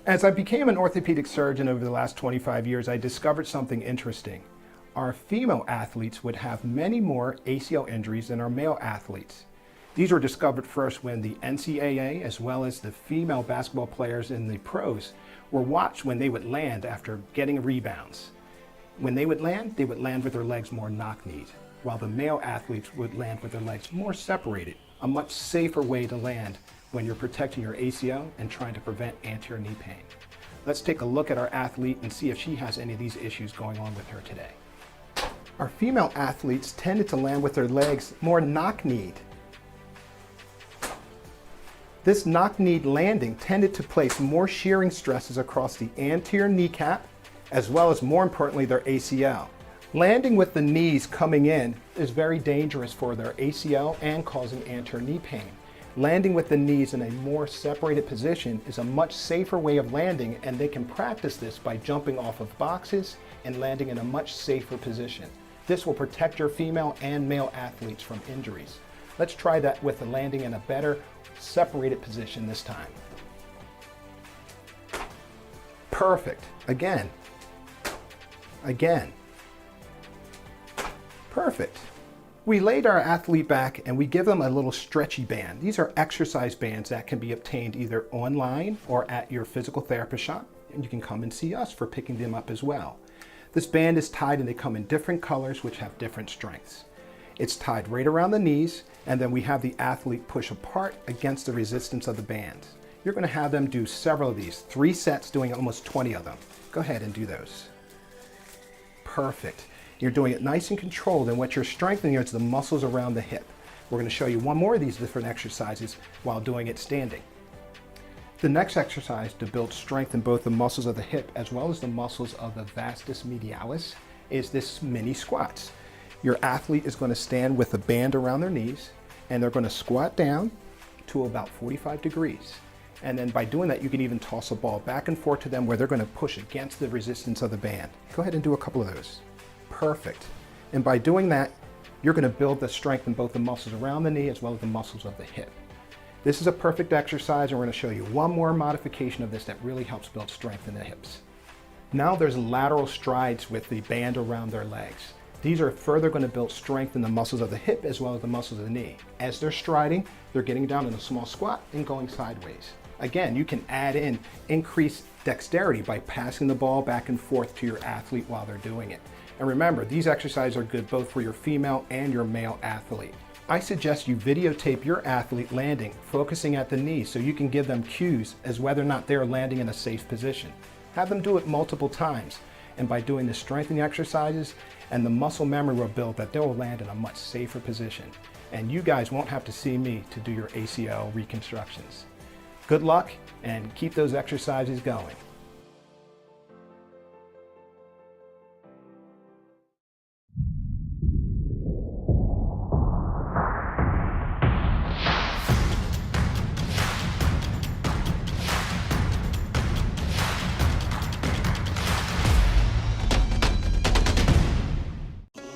As I became an orthopedic surgeon over the last 25 years, I discovered something interesting. Our female athletes would have many more ACL injuries than our male athletes. These were discovered first when the NCAA, as well as the female basketball players in the pros, were watched when they would land after getting rebounds. When they would land with their legs more knock-kneed, while the male athletes would land with their legs more separated, a much safer way to land when you're protecting your ACL and trying to prevent anterior knee pain. Let's take a look at our athlete and see if she has any of these issues going on with her today. Our female athletes tended to land with their legs more knock-kneed. This knock-kneed landing tended to place more shearing stresses across the anterior kneecap, as well as, more importantly, their ACL. Landing with the knees coming in is very dangerous for their ACL and causing anterior knee pain. Landing with the knees in a more separated position is a much safer way of landing, and they can practice this by jumping off of boxes and landing in a much safer position. This will protect your female and male athletes from injuries. Let's try that with the landing in a better separated position this time. Perfect. Again. Again. Perfect. We laid our athlete back and we give them a little stretchy band. These are exercise bands that can be obtained either online or at your physical therapist shop, and you can come and see us for picking them up as well. This band is tied and they come in different colors which have different strengths. It's tied right around the knees, and then we have the athlete push apart against the resistance of the band. You're going to have them do several of these, 3 sets doing almost 20 of them. Go ahead and do those. Perfect. You're doing it nice and controlled, and what you're strengthening is the muscles around the hip. We're going to show you one more of these different exercises while doing it standing. The next exercise to build strength in both the muscles of the hip as well as the muscles of the vastus medialis is this mini squats. Your athlete is going to stand with a band around their knees, and they're going to squat down to about 45 degrees. And then by doing that, you can even toss a ball back and forth to them where they're going to push against the resistance of the band. Go ahead and do a couple of those. Perfect. And by doing that, you're going to build the strength in both the muscles around the knee as well as the muscles of the hip. This is a perfect exercise, and we're going to show you one more modification of this that really helps build strength in the hips. Now there's lateral strides with the band around their legs. These are further going to build strength in the muscles of the hip as well as the muscles of the knee. As they're striding, they're getting down in a small squat and going sideways. Again, you can add in increased dexterity by passing the ball back and forth to your athlete while they're doing it. And remember, these exercises are good both for your female and your male athlete. I suggest you videotape your athlete landing, focusing at the knee, so you can give them cues as whether or not they're landing in a safe position. Have them do it multiple times, and by doing the strengthening exercises, and the muscle memory will build that they'll land in a much safer position. And you guys won't have to see me to do your ACL reconstructions. Good luck, and keep those exercises going.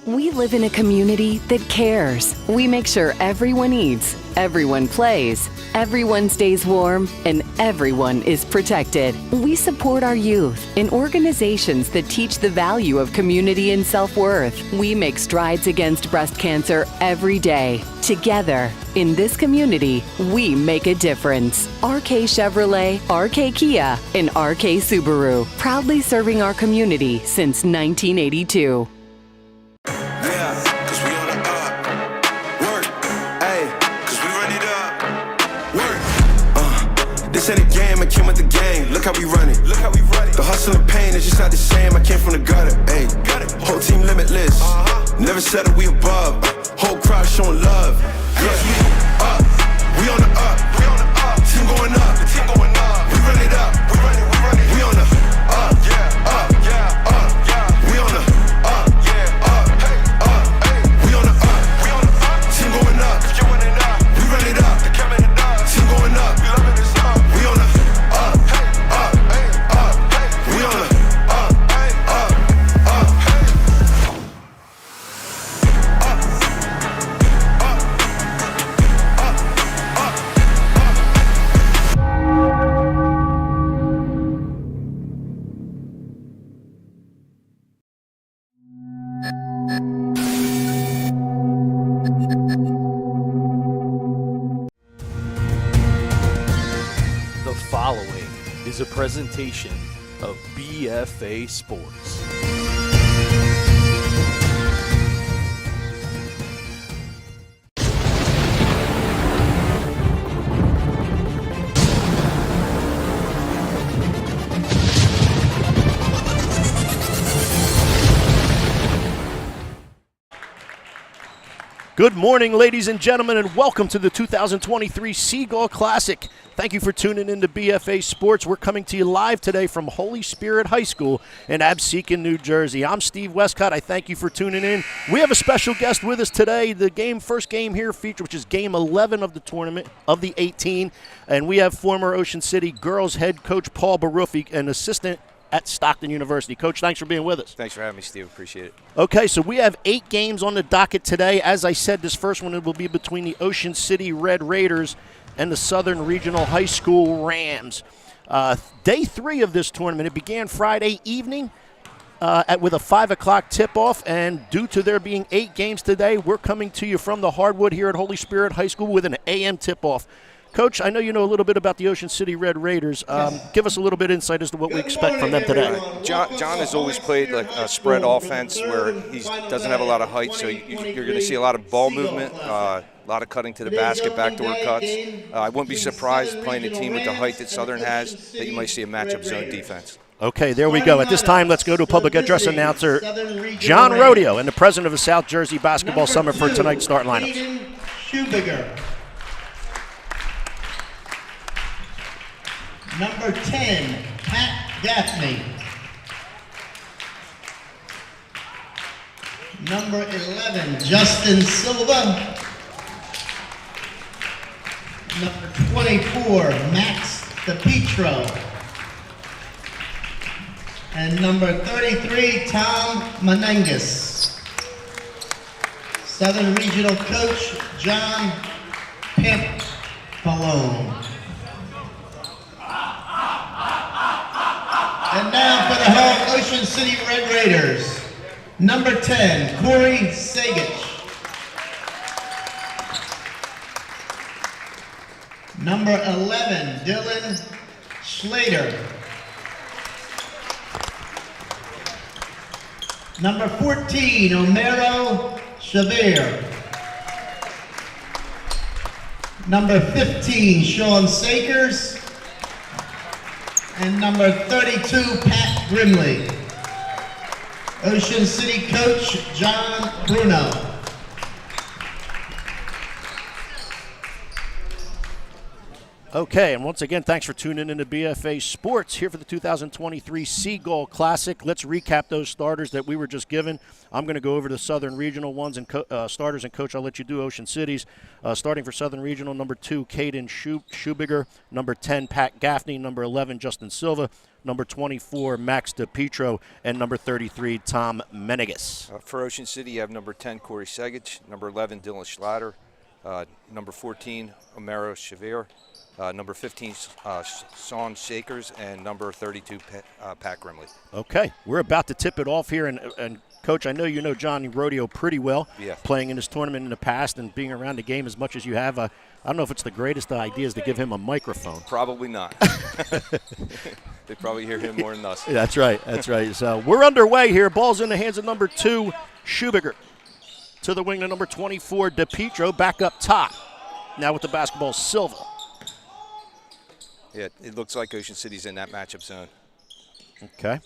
We live in a community that cares. We make sure everyone eats, everyone plays, everyone stays warm, and everyone is protected. We support our youth in organizations that teach the value of community and self-worth. We make strides against breast cancer every day. Together, in this community, we make a difference. RK Chevrolet, RK Kia, and RK Subaru, proudly serving our community since 1982. This ain't a game, I came with the game. Look how we run it. The hustle and pain is just not the same. I came from the gutter. Ayy, whole team limitless. Never settle, we above. Whole crowd showing love. Yes, we up. We on the up. Team going up. We run it up. We on the up. Up. We on the up. We on the up. Team going up. We run it up. Team going up. We on the up. We on the following is a presentation of BFA Sports. Good morning, ladies and gentlemen, and welcome to the 2023 Seagull Classic. Thank you for tuning in to BFA Sports. We're coming to you live today from Holy Spirit High School in Absecon, New Jersey. I'm Steve Westcott. I thank you for tuning in. We have a special guest with us today. The first game here featured, which is game 11 of the tournament of the 18, and we have former Ocean City girls head coach Paul Baruffi, an assistant at Stockton University. Coach, thanks for being with us. Thanks for having me, Steve. Appreciate it. Okay, so we have 8 games on the docket today. As I said, this first one will be between the Ocean City Red Raiders and the Southern Regional High School Rams. Day 3 of this tournament, it began Friday evening with a 5 o'clock tip-off, and due to there being 8 games today, we're coming to you from the hardwood here at Holy Spirit High School with an AM tip-off. Coach, I know you know a little bit about the Ocean City Red Raiders. Give us a little bit of insight as to what we expect from them today. John has always played like a spread offense where he doesn't have a lot of height, so you're going to see a lot of ball movement, a lot of cutting to the basket, backdoor cuts. I wouldn't be surprised playing a team with the height that Southern has that you might see a matchup zone defense. Okay, there we go. At this time, let's go to public address announcer John Rodeo and the president of the South Jersey Basketball Summit for tonight's start lineups. Number 10, Pat Gaffney. Number 11, Justin Silva. Number 24, Max DePietro. And number 33, Tom Menengus. Southern Regional Coach, John Pimp Palone. And now for the home Ocean City Red Raiders, number 10, Corey Sagich. Number 11, Dylan Schlater. Number 14, Omero Chavir. Number 15, Sean Sakers. And number 32, Pat Grimley. Ocean City coach, John Bruno. Okay, and once again, thanks for tuning in to BFA Sports here for the 2023 Seagull Classic. Let's recap those starters that we were just given. I'm going to go over the Southern Regional ones and starters, and Coach, I'll let you do Ocean City's. Starting for Southern Regional, number 2, Caden Schubiger. Number 10, Pat Gaffney. Number 11, Justin Silva. Number 24, Max DePietro. And number 33, Tom Menengus. For Ocean City, you have number 10, Corey Sagich. Number 11, Dylan Schlatter. Number 14, Omero Chavir. Number 15, Sean Shakers, and number 32, Pat Grimley. Okay, we're about to tip it off here, and Coach, I know you know Johnny Rodeo pretty well, playing in this tournament in the past and being around the game as much as you have. I don't know if it's the greatest of ideas to give him a microphone. Probably not. They probably hear him more than us. That's right, that's right. So we're underway here. Ball's in the hands of number 2, Schubiger. To the wing to number 24, DePietro, back up top. Now with the basketball, Silva. Yeah, it looks like Ocean City's in that matchup zone. Okay.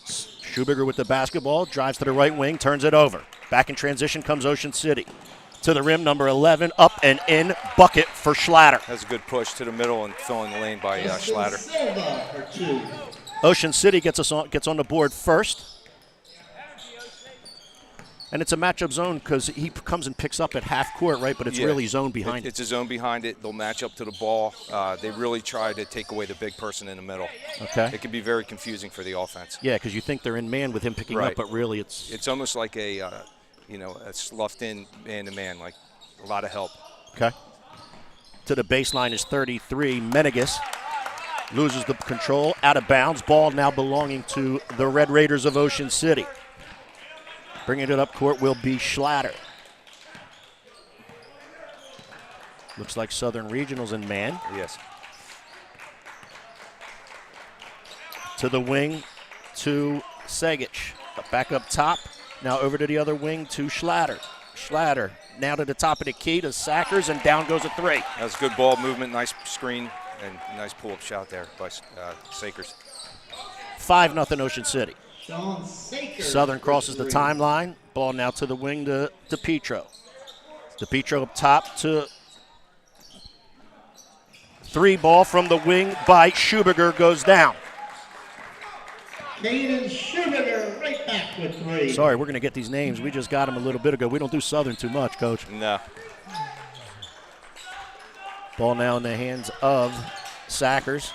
Schubiger with the basketball, drives to the right wing, turns it over. Back in transition comes Ocean City. To the rim, number 11, up and in, bucket for Schlatter. That's a good push to the middle and filling the lane by Schlatter. Ocean City gets on the board first. And it's a matchup zone because he comes and picks up at half court, right? But it's really zone behind it. It's a zone behind it. They'll match up to the ball. They really try to take away the big person in the middle. Okay. It can be very confusing for the offense. Yeah, because you think they're in man with him picking up, but really it's almost like a sloughed in man-to-man, like a lot of help. Okay. To the baseline is 33, Menengus. Loses the control, out of bounds. Ball now belonging to the Red Raiders of Ocean City. Bringing it up court will be Schlatter. Looks like Southern Regionals in man. Yes. To the wing to Seagull. Back up top. Now over to the other wing to Schlatter. Schlatter now to the top of the key to Sackers, and down goes a 3. That was good ball movement, nice screen, and nice pull-up shot there by Sakers. 5-0 Ocean City. Sean Sakers. Southern crosses the timeline. Ball now to the wing to DePietro. DePietro up top to 3. Ball from the wing by Schuberger goes down. Caden Schuberger right back with 3. Sorry, we're going to get these names. We just got them a little bit ago. We don't do Southern too much, Coach. No. Ball now in the hands of Sackers,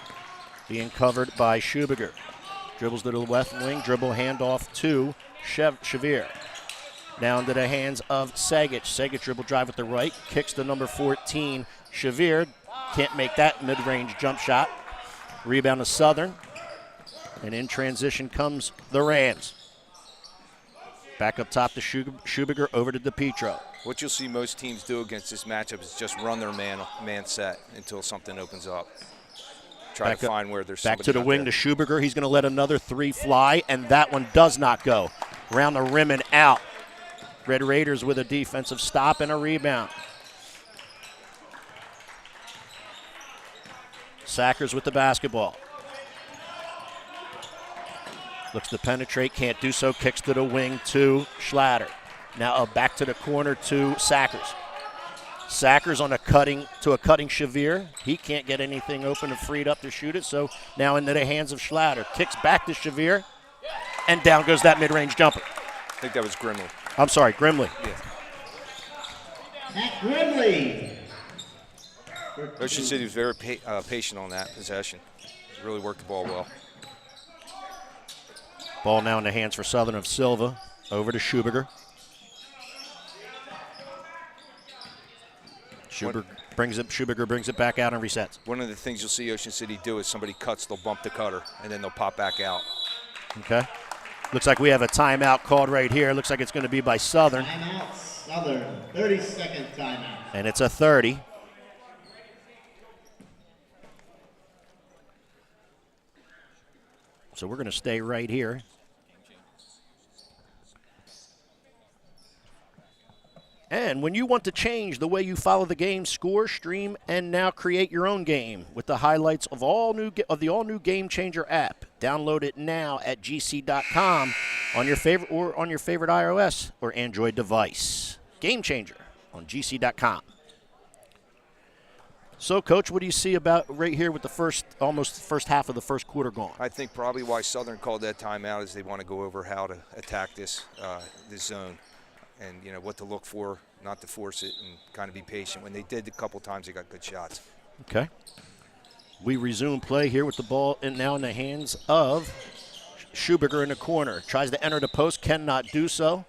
being covered by Schuberger. Dribbles to the left wing, dribble handoff to Xavier. Now into the hands of Seagull. Seagull dribble drive with the right, kicks to number 14, Xavier. Can't make that mid-range jump shot. Rebound to Southern. And in transition comes the Rams. Back up top to Schuberger, over to DePietro. What you'll see most teams do against this matchup is just run their man set until something opens up. Try to find where there's somebody back to the out wing there. to Schuberger. He's going to let another 3 fly, and that one does not go. Around the rim and out. Red Raiders with a defensive stop and a rebound. Sackers with the basketball. Looks to penetrate, can't do so. Kicks to the wing to Schlatter. Now back to the corner to Sackers. Sackers on a cutting Xavier. He can't get anything open and freed up to shoot it, so now into the hands of Schlatter. Kicks back to Xavier, and down goes that mid-range jumper. I think that was Grimley. I'm sorry, Grimley. Yeah. Matt Grimley. Ocean City was very patient on that possession. Really worked the ball well. Ball now in the hands for Southern of Silva. Over to Schuberger. Schuberger brings it back out and resets. One of the things you'll see Ocean City do is somebody cuts, they'll bump the cutter, and then they'll pop back out. Okay. Looks like we have a timeout called right here. Looks like it's going to be by Southern. Timeout Southern. 30-second timeout. And it's a 30. So we're going to stay right here. And when you want to change the way you follow the game, score, stream, and now create your own game with the highlights of the all-new Game Changer app. Download it now at gc.com on your favorite iOS or Android device. Game Changer on gc.com. So, Coach, what do you see about right here with the first half of the first quarter gone? I think probably why Southern called that timeout is they want to go over how to attack this zone, and what to look for, not to force it, and kind of be patient. When they did a couple times, they got good shots. Okay. We resume play here with the ball now in the hands of Schuberger in the corner. Tries to enter the post, cannot do so.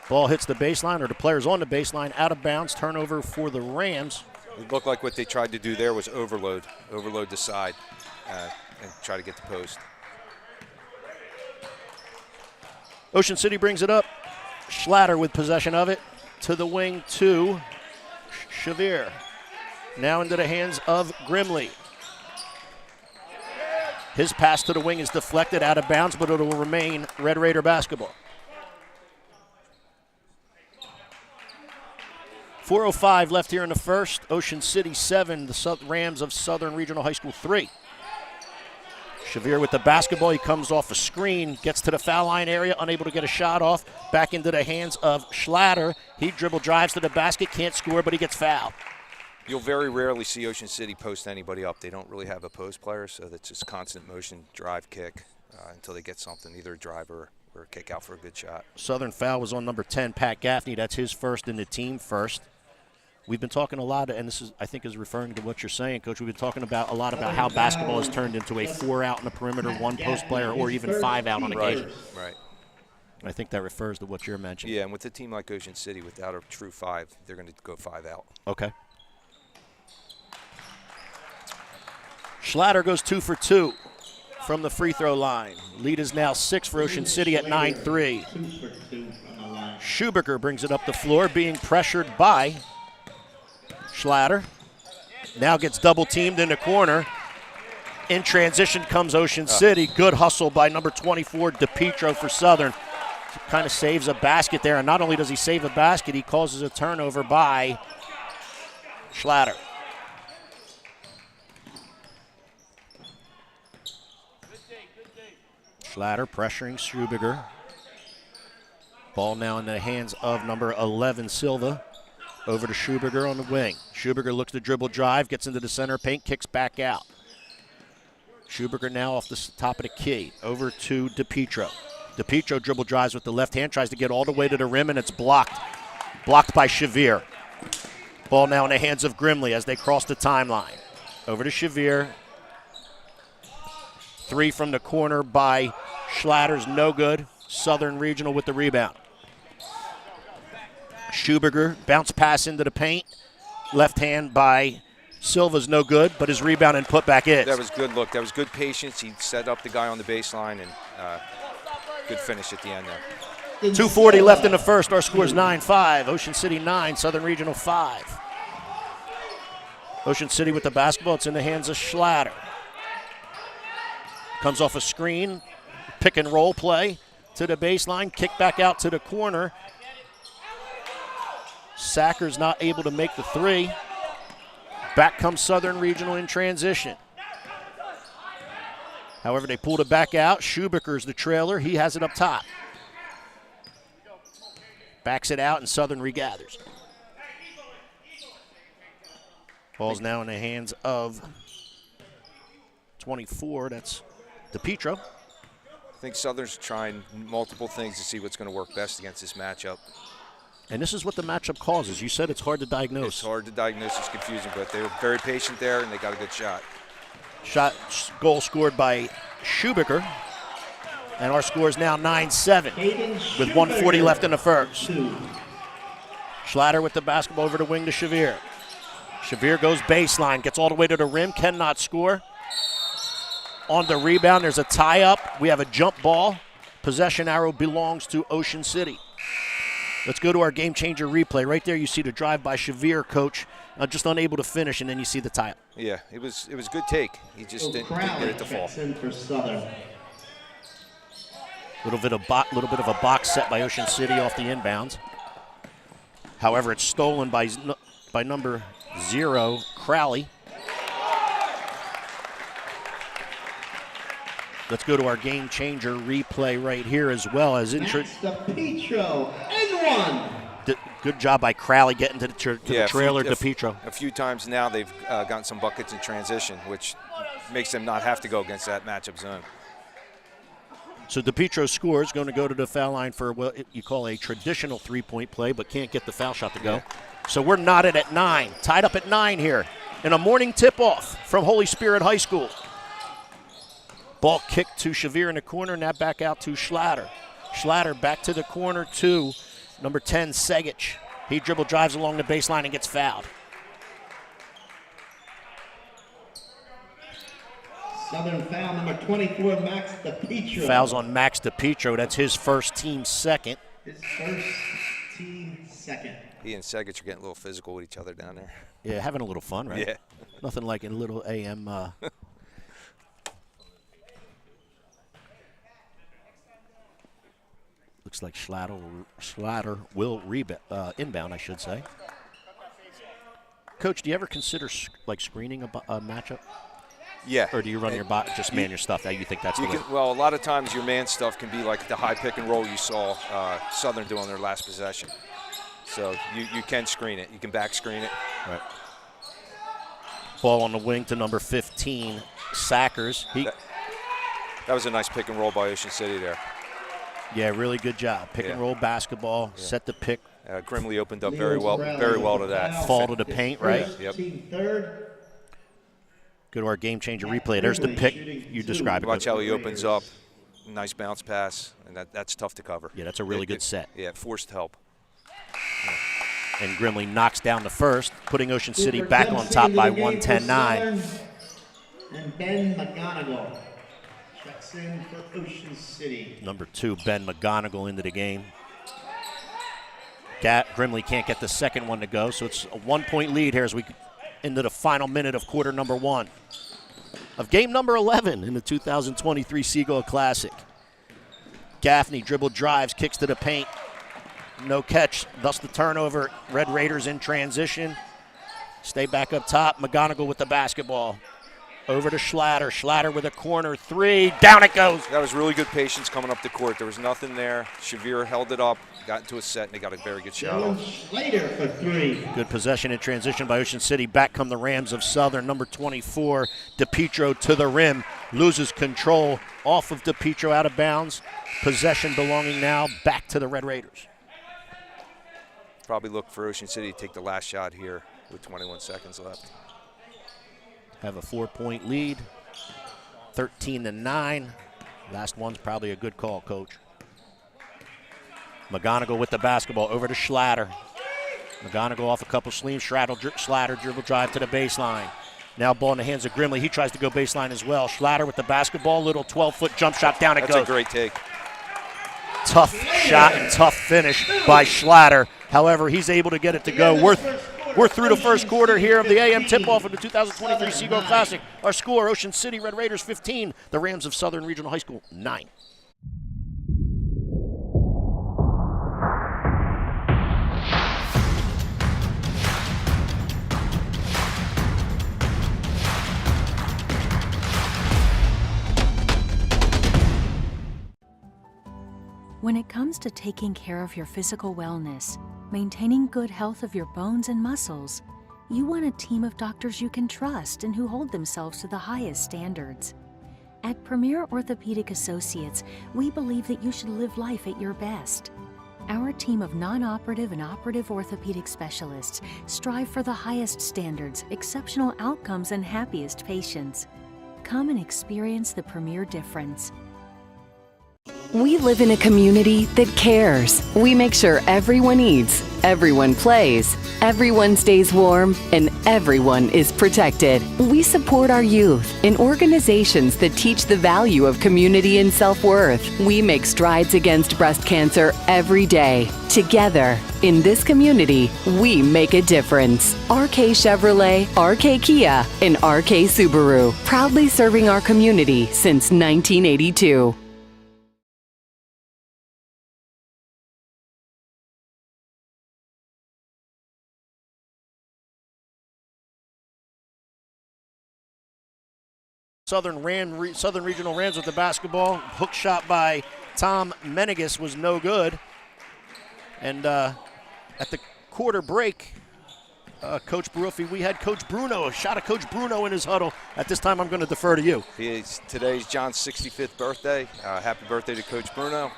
Ball hits the baseline, or the player's on the baseline, out of bounds. Turnover for the Rams. It looked like what they tried to do there was overload the side, and try to get the post. Ocean City brings it up. Schlatter with possession of it. To the wing to Xavier. Now into the hands of Grimley. His pass to the wing is deflected out of bounds, but it will remain Red Raider basketball. 4:05 left here in the first. Ocean City 7, the Rams of Southern Regional High School 3. Xavier with the basketball. He comes off a screen, gets to the foul line area, unable to get a shot off. Back into the hands of Schlatter. He dribble drives to the basket, can't score, but he gets fouled. You'll very rarely see Ocean City post anybody up. They don't really have a post player, so that's just constant motion, drive, kick, until they get something, either a drive or a kick out for a good shot. Southern foul was on number 10, Pat Gaffney. That's his first and the team first. We've been talking a lot, and this is, I think, is referring to what you're saying, Coach. We've been talking a lot about how basketball has turned into a 4-out in the perimeter, 1 post player, or even 5-out on occasion. Right. I think that refers to what you're mentioning. Yeah, and with a team like Ocean City, without a true 5, they're going to go 5-out. Okay. Schlatter goes 2 for 2 from the free throw line. Lead is now 6 for Ocean City at 9-3. Schuberger brings it up the floor, being pressured by Schlatter. Now gets double teamed in the corner. In transition comes Ocean City. Good hustle by number 24, DePietro for Southern. Kind of saves a basket there, and not only does he save a basket, he causes a turnover by Schlatter. Schlatter pressuring Schubiger. Ball now in the hands of number 11, Silva. Over to Schubiger on the wing. Schubiger looks to dribble drive, gets into the center paint, kicks back out. Schubiger now off the top of the key. Over to DePietro. DePietro dribble drives with the left hand, tries to get all the way to the rim, and it's blocked. Blocked by Shavir. Ball now in the hands of Grimley as they cross the timeline. Over to Shavir. 3 from the corner by Schlatter's no good. Southern Regional with the rebound. Schubiger, bounce pass into the paint. Left hand by Silva's no good, but his rebound and putback is. That was good look. That was good patience. He set up the guy on the baseline, and good finish at the end there. 2:40 left in the first. Our score is 9-5. Ocean City 9, Southern Regional 5. Ocean City with the basketball. It's in the hands of Schlatter. Comes off a screen, pick and roll play to the baseline, kick back out to the corner. Sacker's not able to make the 3. Back comes Southern Regional in transition. However, they pulled it back out. Schubiger's the trailer. He has it up top. Backs it out, and Southern regathers. Ball's now in the hands of 24. That's DePietro. I think Southern's trying multiple things to see what's going to work best against this matchup. And this is what the matchup causes. You said it's hard to diagnose. It's hard to diagnose. It's confusing, but they were very patient there, and they got a good shot. Goal scored by Schubiger. And our score is now 9-7 with 1:40 left in the first. Schlatter with the basketball over the wing to Shavir. Shavir goes baseline, gets all the way to the rim, cannot score. On the rebound, there's a tie-up. We have a jump ball. Possession arrow belongs to Ocean City. Let's go to our game changer replay. Right there you see the drive by Shavir, coach, just unable to finish, and then you see the tie-up. Yeah, it was a good take. He just didn't get it to fall. Little bit of a box set by Ocean City off the inbounds. However, it's stolen by number 0, Crowley. Let's go to our game changer replay right here as well as DePietro and 1. Good job by Crowley getting to the trailer. DePietro. A few times now they've gotten some buckets in transition, which makes them not have to go against that matchup zone. So DePietro scores, going to go to the foul line for what you call a traditional three-point play, but can't get the foul shot to go. Yeah. So we're knotted at 9, tied up at 9 here in a morning tip-off from Holy Spirit High School. Ball kicked to Shavir in the corner, now back out to Schlatter. Schlatter back to the corner to number 10, Segic. He dribble drives along the baseline and gets fouled. Southern foul number 24, Max DePietro. Fouls on Max DePietro. That's his first, team second. His first, team second. He and Segic are getting a little physical with each other down there. Yeah, having a little fun, right? Yeah. Nothing like a little AM. Looks like Schlatter will inbound, I should say. Coach, do you ever consider screening a matchup? Yeah. Or do you run your just man your stuff? That you think that's well, a lot of times your man stuff can be like the high pick and roll you saw Southern do on their last possession. So you can screen it. You can back screen it. Right. Ball on the wing to number 15, Sackers. That was a nice pick and roll by Ocean City there. Yeah, really good job. Pick and roll basketball, set the pick. Grimley opened up very well to that. Fall to the paint, right? Yep. Go to our game changer replay. There's the pick you described. Watch how he opens up. Nice bounce pass, and that's tough to cover. Yeah, that's a really good set. Yeah, forced help. And Grimley knocks down the first, putting Ocean City back on top by 110-9. And Ben McGonigal checks in for Ocean City. Number 2, Ben McGonigal into the game. Grimley can't get the second one to go, so it's a 1-point lead here as we into the final minute of quarter number 1. of game number 11 in the 2023 Seagull Classic. Gaffney dribble drives, kicks to the paint. No catch, thus the turnover. Red Raiders in transition. Stay back up top. McGonigal with the basketball. Over to Schlatter. Schlatter with a corner three. Down it goes. That was really good patience coming up the court. There was nothing there. Shavir held it up, got into a set, and they got a very good shot off. Slater for three. Good possession in transition by Ocean City. Back come the Rams of Southern. Number 24, DePietro to the rim. Loses control off of DePietro, out of bounds. Possession belonging now back to the Red Raiders. Probably look for Ocean City to take the last shot here with 21 seconds left. Have a 4-point lead, 13-9. Last one's probably a good call, Coach. McGonigal with the basketball over to Schlatter. McGonigal off a couple sleeves. Schlatter dribble drive to the baseline. Now ball in the hands of Grimley. He tries to go baseline as well. Schlatter with the basketball, little 12-foot jump shot, down it goes. That's a great take. Tough shot and tough finish by Schlatter. However, he's able to get it to go. We're through the first quarter here of the AM tip-off of the 2023 Seagull Classic. Our score, Ocean City Red Raiders 15, the Rams of Southern Regional High School 9. When it comes to taking care of your physical wellness, maintaining good health of your bones and muscles, you want a team of doctors you can trust and who hold themselves to the highest standards. At Premier Orthopedic Associates, we believe that you should live life at your best. Our team of non-operative and operative orthopedic specialists strive for the highest standards, exceptional outcomes, and happiest patients. Come and experience the Premier difference. We live in a community that cares. We make sure everyone eats, everyone plays, everyone stays warm, and everyone is protected. We support our youth in organizations that teach the value of community and self-worth. We make strides against breast cancer every day. Together, in this community, we make a difference. RK Chevrolet, RK Kia, and RK Subaru, proudly serving our community since 1982. Southern Regional Rams with the basketball. Hook shot by Tom Menegas was no good. And at the quarter break, Coach Baruffi, we had Coach Bruno, a shot of Coach Bruno in his huddle. At this time, I'm going to defer to you. Today's John's 65th birthday. Happy birthday to Coach Bruno.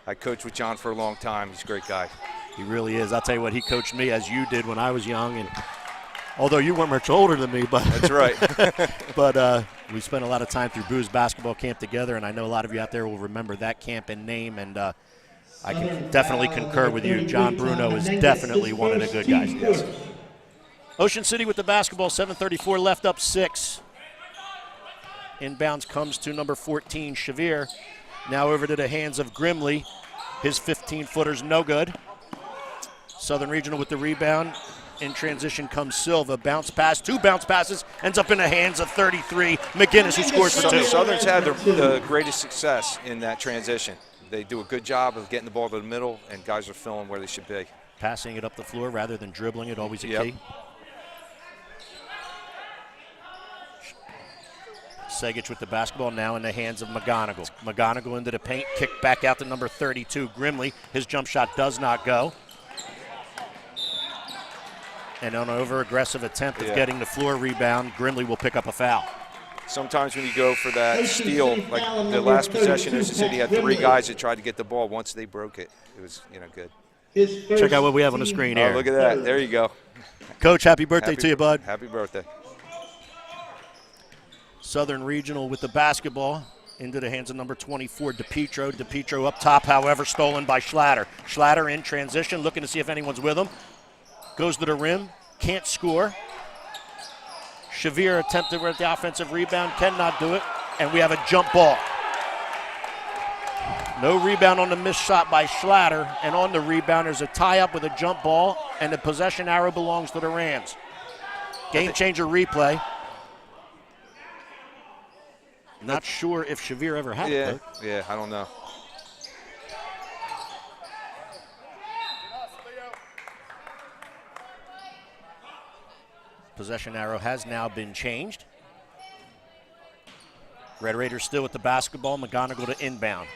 I coached with John for a long time. He's a great guy. He really is. I'll tell you what, he coached me as you did when I was young. And although you weren't much older than me, but that's right. But we spent a lot of time through Boo's basketball camp together, and I know a lot of you out there will remember that camp and name. And I can definitely concur with you. John Bruno is definitely one of the good guys. Yes. Ocean City with the basketball, 7:34 left, up 6. Inbounds comes to number 14, Shavir. Now over to the hands of Grimley. His 15-footer's no good. Southern Regional with the rebound. In transition comes Silva. Bounce pass, 2 bounce passes, ends up in the hands of 33, McGinnis, who scores for 2. Southern's had the greatest success in that transition. They do a good job of getting the ball to the middle, and guys are filling where they should be. Passing it up the floor rather than dribbling it, always a key. Segic with the basketball now in the hands of McGonigal. McGonigal into the paint, kicked back out to number 32, Grimley. His jump shot does not go. And on an over-aggressive attempt of getting the floor rebound, Grimley will pick up a foul. Sometimes when you go for that steal, like the last possession, Ocean City had 3 guys that tried to get the ball. Once they broke it, it was good. Check out what we have on the screen here. Oh, look at that. There you go. Coach, happy birthday to you, bud. Happy birthday. Southern Regional with the basketball into the hands of number 24, DePietro. DePietro up top, however, stolen by Schlatter. Schlatter in transition, looking to see if anyone's with him. Goes to the rim, can't score. Shavir attempted with the offensive rebound, cannot do it, and we have a jump ball. No rebound on the missed shot by Schlatter, and on the rebound there's a tie-up with a jump ball, and the possession arrow belongs to the Rams. Game changer replay. Not sure if Shavir ever had it, though. Yeah, I don't know. Possession arrow has now been changed. Red Raiders still with the basketball. McGonigal to inbound.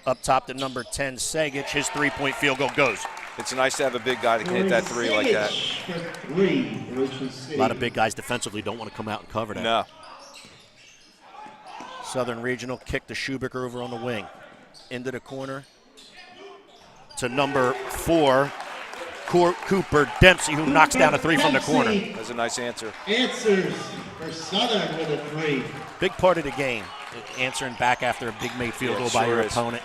Up top to number 10, Segic. His three-point field goal goes. It's nice to have a big guy that can hit that three like that. A lot of big guys defensively don't want to come out and cover that. No. Southern Regional kick to Schubiker over on the wing. Into the corner to number 4, Cooper Dempsey, who knocks down a three from the corner. That's a nice answer. Answers for Southern with a 3. Big part of the game, answering back after a big made field goal by your opponent.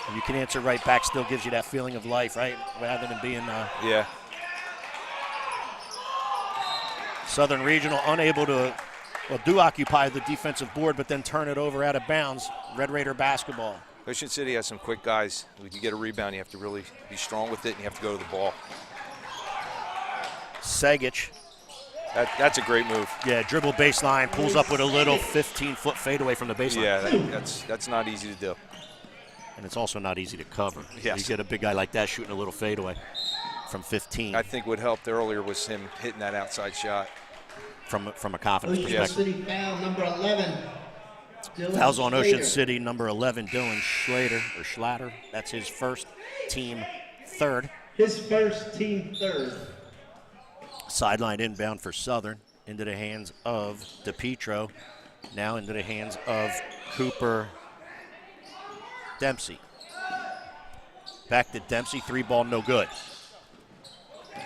And you can answer right back, still gives you that feeling of life, right? Rather than being yeah. Southern Regional unable to do occupy the defensive board, but then turn it over out of bounds. Red Raider basketball. Ocean City has some quick guys. When you get a rebound, you have to really be strong with it, and you have to go to the ball. Segic. That's a great move. Yeah, dribble baseline, pulls up with a little 15-foot fadeaway from the baseline. Yeah, that's not easy to do. And it's also not easy to cover. Yes. You get a big guy like that shooting a little fadeaway from 15. I think what helped earlier was him hitting that outside shot. From a confidence Ocean perspective. City foul number 11. Dylan Fouls on Ocean Schlatter. City, number 11, Dylan Schlatter. That's his first, team third. His first, team third. Sideline inbound for Southern into the hands of DePietro. Now into the hands of Cooper Dempsey. Back to Dempsey, 3-ball, no good.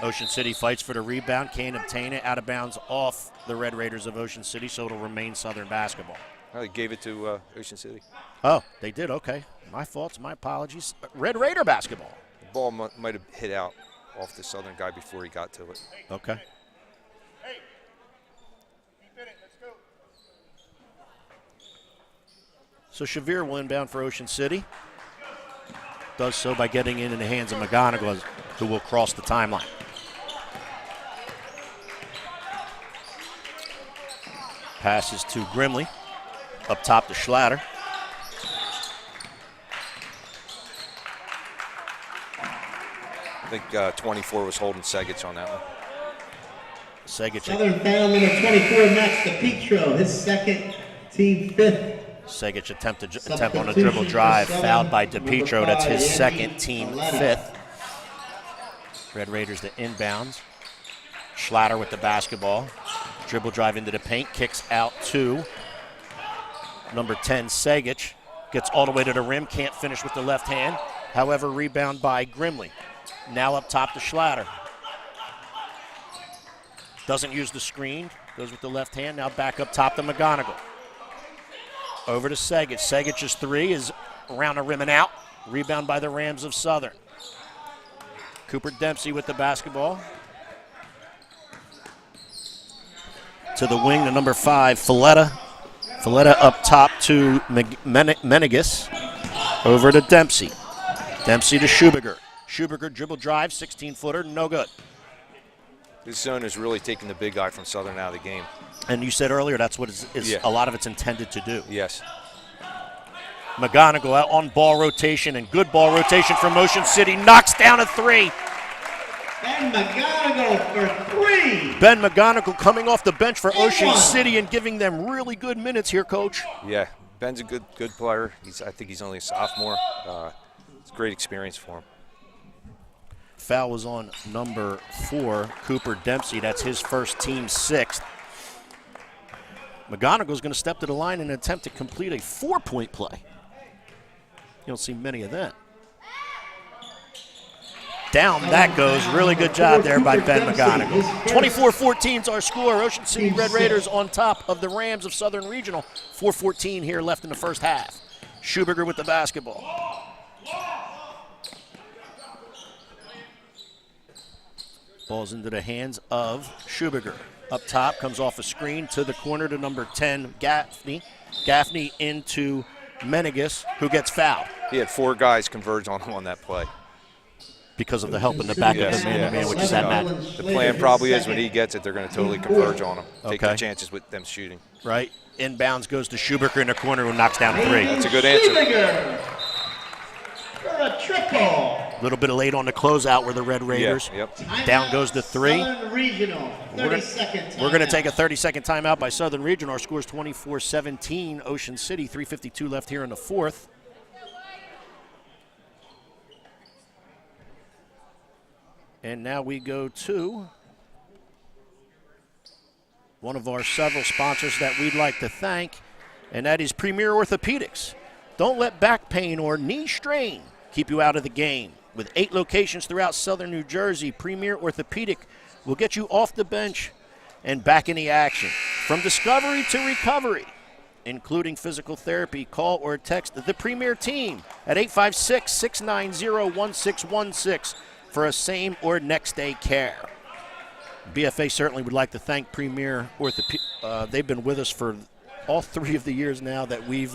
Ocean City fights for the rebound, can't obtain it, out of bounds off the Red Raiders of Ocean City, so it'll remain Southern basketball. Well, they gave it to Ocean City. Oh, they did, okay. My faults, my apologies. Red Raider basketball. The ball might have hit out off the Southern guy before he got to it. Okay. So Shavir will inbound for Ocean City. Does so by getting in the hands of McGonigal, who will cross the timeline. Passes to Grimley. Up top to Schlatter. I think 24 was holding Segic on that one. Segic Southern foul number 24, Max DePietro. His second, team 5th. Segic attempt on a dribble drive, fouled by DePietro. That's his second, team 5th. Red Raiders to inbounds. Schlatter with the basketball. Dribble drive into the paint, kicks out to number 10, Segic. Gets all the way to the rim, can't finish with the left hand. However, rebound by Grimley. Now up top to Schlatter. Doesn't use the screen, goes with the left hand. Now back up top to McGonigal. Over to Segic. Segic's three is around the rim and out. Rebound by the Rams of Southern. Cooper Dempsey with the basketball. To the wing, to number 5, Folletta. Folletta up top to Menegas. Over to Dempsey. Dempsey to Schubiger. Schubiger dribble drive, 16-footer, no good. This zone is really taking the big guy from Southern out of the game. And you said earlier that's what a lot of it's intended to do. Yes. McGonigal out on ball rotation, and good ball rotation from Ocean City. Knocks down a three. Ben McGonigal for 3. Ben McGonigal coming off the bench for Ocean City and giving them really good minutes here, Coach. Yeah, Ben's a good player. I think he's only a sophomore. It's a great experience for him. Foul was on number 4, Cooper Dempsey. That's his first, team 6th. McGonigal's going to step to the line and attempt to complete a 4-point play. You don't see many of that. Down that goes. Really good job there by Ben McGonigal. 24-14 is our score. Ocean City Red Raiders on top of the Rams of Southern Regional. 4:14 here left in the first half. Schubiger with the basketball. Ball's into the hands of Schubiger. Up top, comes off a screen to the corner to number 10, Gaffney. Gaffney into Menegas, who gets fouled. He had 4 guys converge on him on that play. because of the help in the back of the man-to-man, which is that match. The plan probably is when he gets it, they're going to totally converge on him. Take their chances with them shooting. Right. Inbounds goes to Schubacher in the corner, who knocks down 3. That's a good answer. For a triple. A little bit late on the closeout where the Red Raiders. Down goes to 3. Southern Regional, 30-second We're going to take a 30-second timeout by Southern Regional. Our score is 24-17. Ocean City, 3:52 left here in the 4th. And now we go to one of our several sponsors that we'd like to thank, and that is Premier Orthopedics. Don't let back pain or knee strain keep you out of the game. With 8 locations throughout southern New Jersey, Premier Orthopedic will get you off the bench and back in the action. From discovery to recovery, including physical therapy, call or text the Premier team at 856-690-1616 for a same or next day care. BFA certainly would like to thank Premier Orthopedic. They've been with us for all 3 of the years now that we've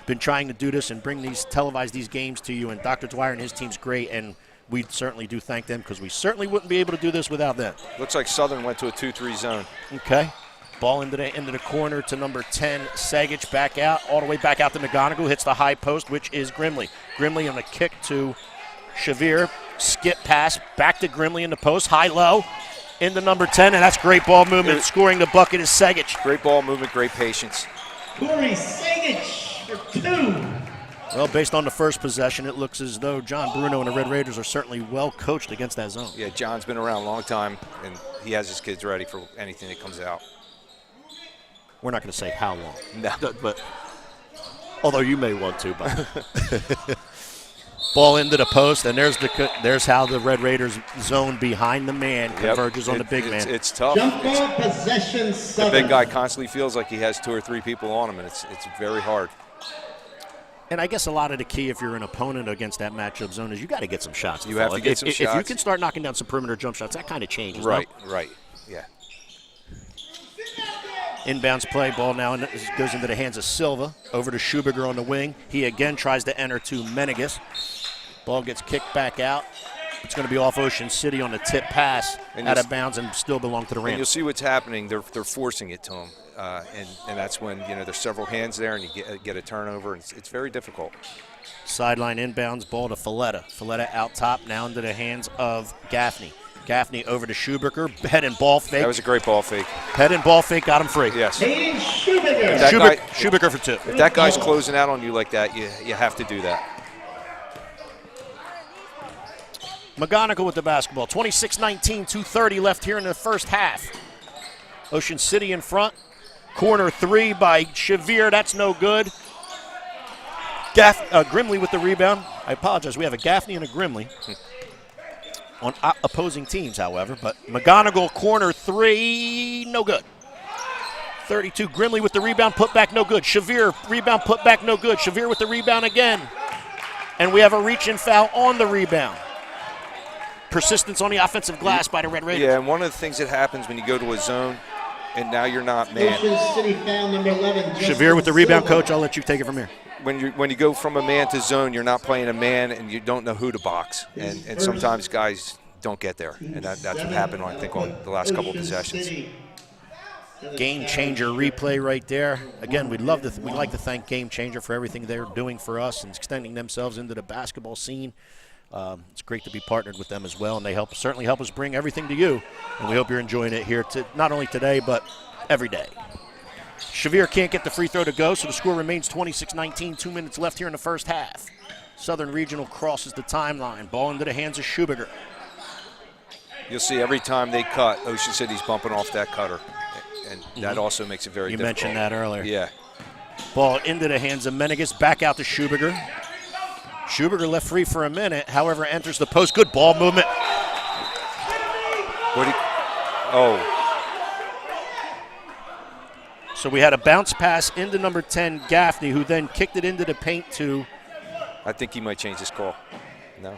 been trying to do this and televise these games to you. And Dr. Dwyer and his team's great, and we certainly do thank them because we certainly wouldn't be able to do this without them. Looks like Southern went to a 2-3 zone. Okay. Ball into the corner to number 10, Sagich, back out, all the way back out to McGonigal, hits the high post, which is Grimley. Grimley on the kick to Shavir, skip pass, back to Grimley in the post, high-low, into number 10, and that's great ball movement. Scoring the bucket is Sagich. Great ball movement, great patience. Corey Sagich for 2. Well, based on the first possession, it looks as though John Bruno and the Red Raiders are certainly well coached against that zone. Yeah, John's been around a long time, and he has his kids ready for anything that comes out. We're not going to say how long. No. But although you may want to. But ball into the post, and there's how the Red Raiders zone behind the man converges on the big man. It's tough. Jump ball possession, Southern. The big guy constantly feels like he has 2 or 3 people on him, and it's very hard. And I guess a lot of the key, if you're an opponent against that matchup zone, is you got to get some shots. You have to get some shots. If you can start knocking down some perimeter jump shots, that kind of changes. Right, no? right, yeah. Inbounds play, ball now goes into the hands of Silva. Over to Schubacher on the wing. He again tries to enter to Menegas. Ball gets kicked back out. It's going to be off Ocean City on the tip pass, out of bounds, and still belong to the Rams. And you'll see what's happening. They're forcing it to him, and that's when there's several hands there, and you get a turnover, and it's very difficult. Sideline inbounds, ball to Folletta. Folletta out top, now into the hands of Gaffney. Gaffney over to Schubacher, head and ball fake. That was a great ball fake. Head and ball fake got him free. Yes. Schubacher for 2. If that guy's closing out on you like that, you have to do that. McGonigal with the basketball. 26-19, 2:30 left here in the first half. Ocean City in front. Corner 3 by Shavir. That's no good. Grimley with the rebound. I apologize. We have a Gaffney and a Grimley on opposing teams, however. But McGonigal, corner 3, no good. 32, Grimley with the rebound, put back, no good. Shavir, rebound, put back, no good. Shavir with the rebound again. And we have a reach and foul on the rebound. Persistence on the offensive glass by the Red Raiders. Yeah, and one of the things that happens when you go to a zone and now you're not man. Ocean City foul number 11. Shavir with the rebound, coach. I'll let you take it from here. When you go from a man to zone, you're not playing a man and you don't know who to box. And sometimes guys don't get there. And that's what happened, I think, on the last couple of possessions. Game Changer replay right there. Again, we'd like to thank Game Changer for everything they're doing for us and extending themselves into the basketball scene. It's great to be partnered with them as well, and they certainly help us bring everything to you. And we hope you're enjoying it here, not only today, but every day. Shavir can't get the free throw to go, so the score remains 26-19, 2 minutes left here in the first half. Southern Regional crosses the timeline. Ball into the hands of Schubacher. You'll see every time they cut, Ocean City's bumping off that cutter. And that also makes it very difficult. You mentioned that earlier. Yeah. Ball into the hands of Menegas, back out to Schubacher. Schubacher left free for a minute, however, enters the post. Good ball movement. So we had a bounce pass into number 10, Gaffney, who then kicked it into the paint to... I think he might change his call. No.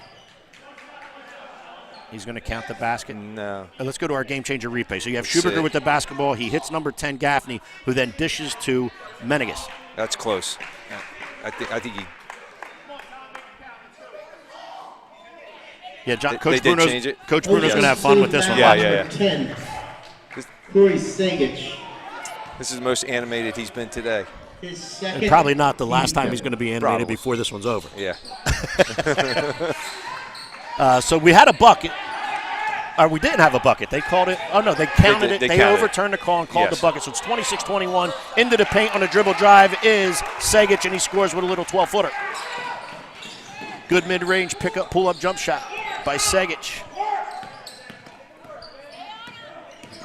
He's going to count the basket. No. Let's go to our Game Changer replay. So you have Schubacher with the basketball. He hits number 10, Gaffney, who then dishes to Menegas. That's close. I think he... Yeah, They did change it. Coach Bruno's going to have fun with this one. Yeah. 10, Corey Seagull. This is the most animated he's been today. His second And probably not the last time he's going to be animated Probably. before this one's over. Yeah. So we had a bucket. Or we didn't have a bucket. They called it. Oh, no, they counted it. They They counted it. overturned the call and called Yes. the bucket. So it's 26-21. Into the paint on a dribble drive is Segic, and he scores with a little 12-footer. Good mid-range pickup, pull-up jump shot by Segic.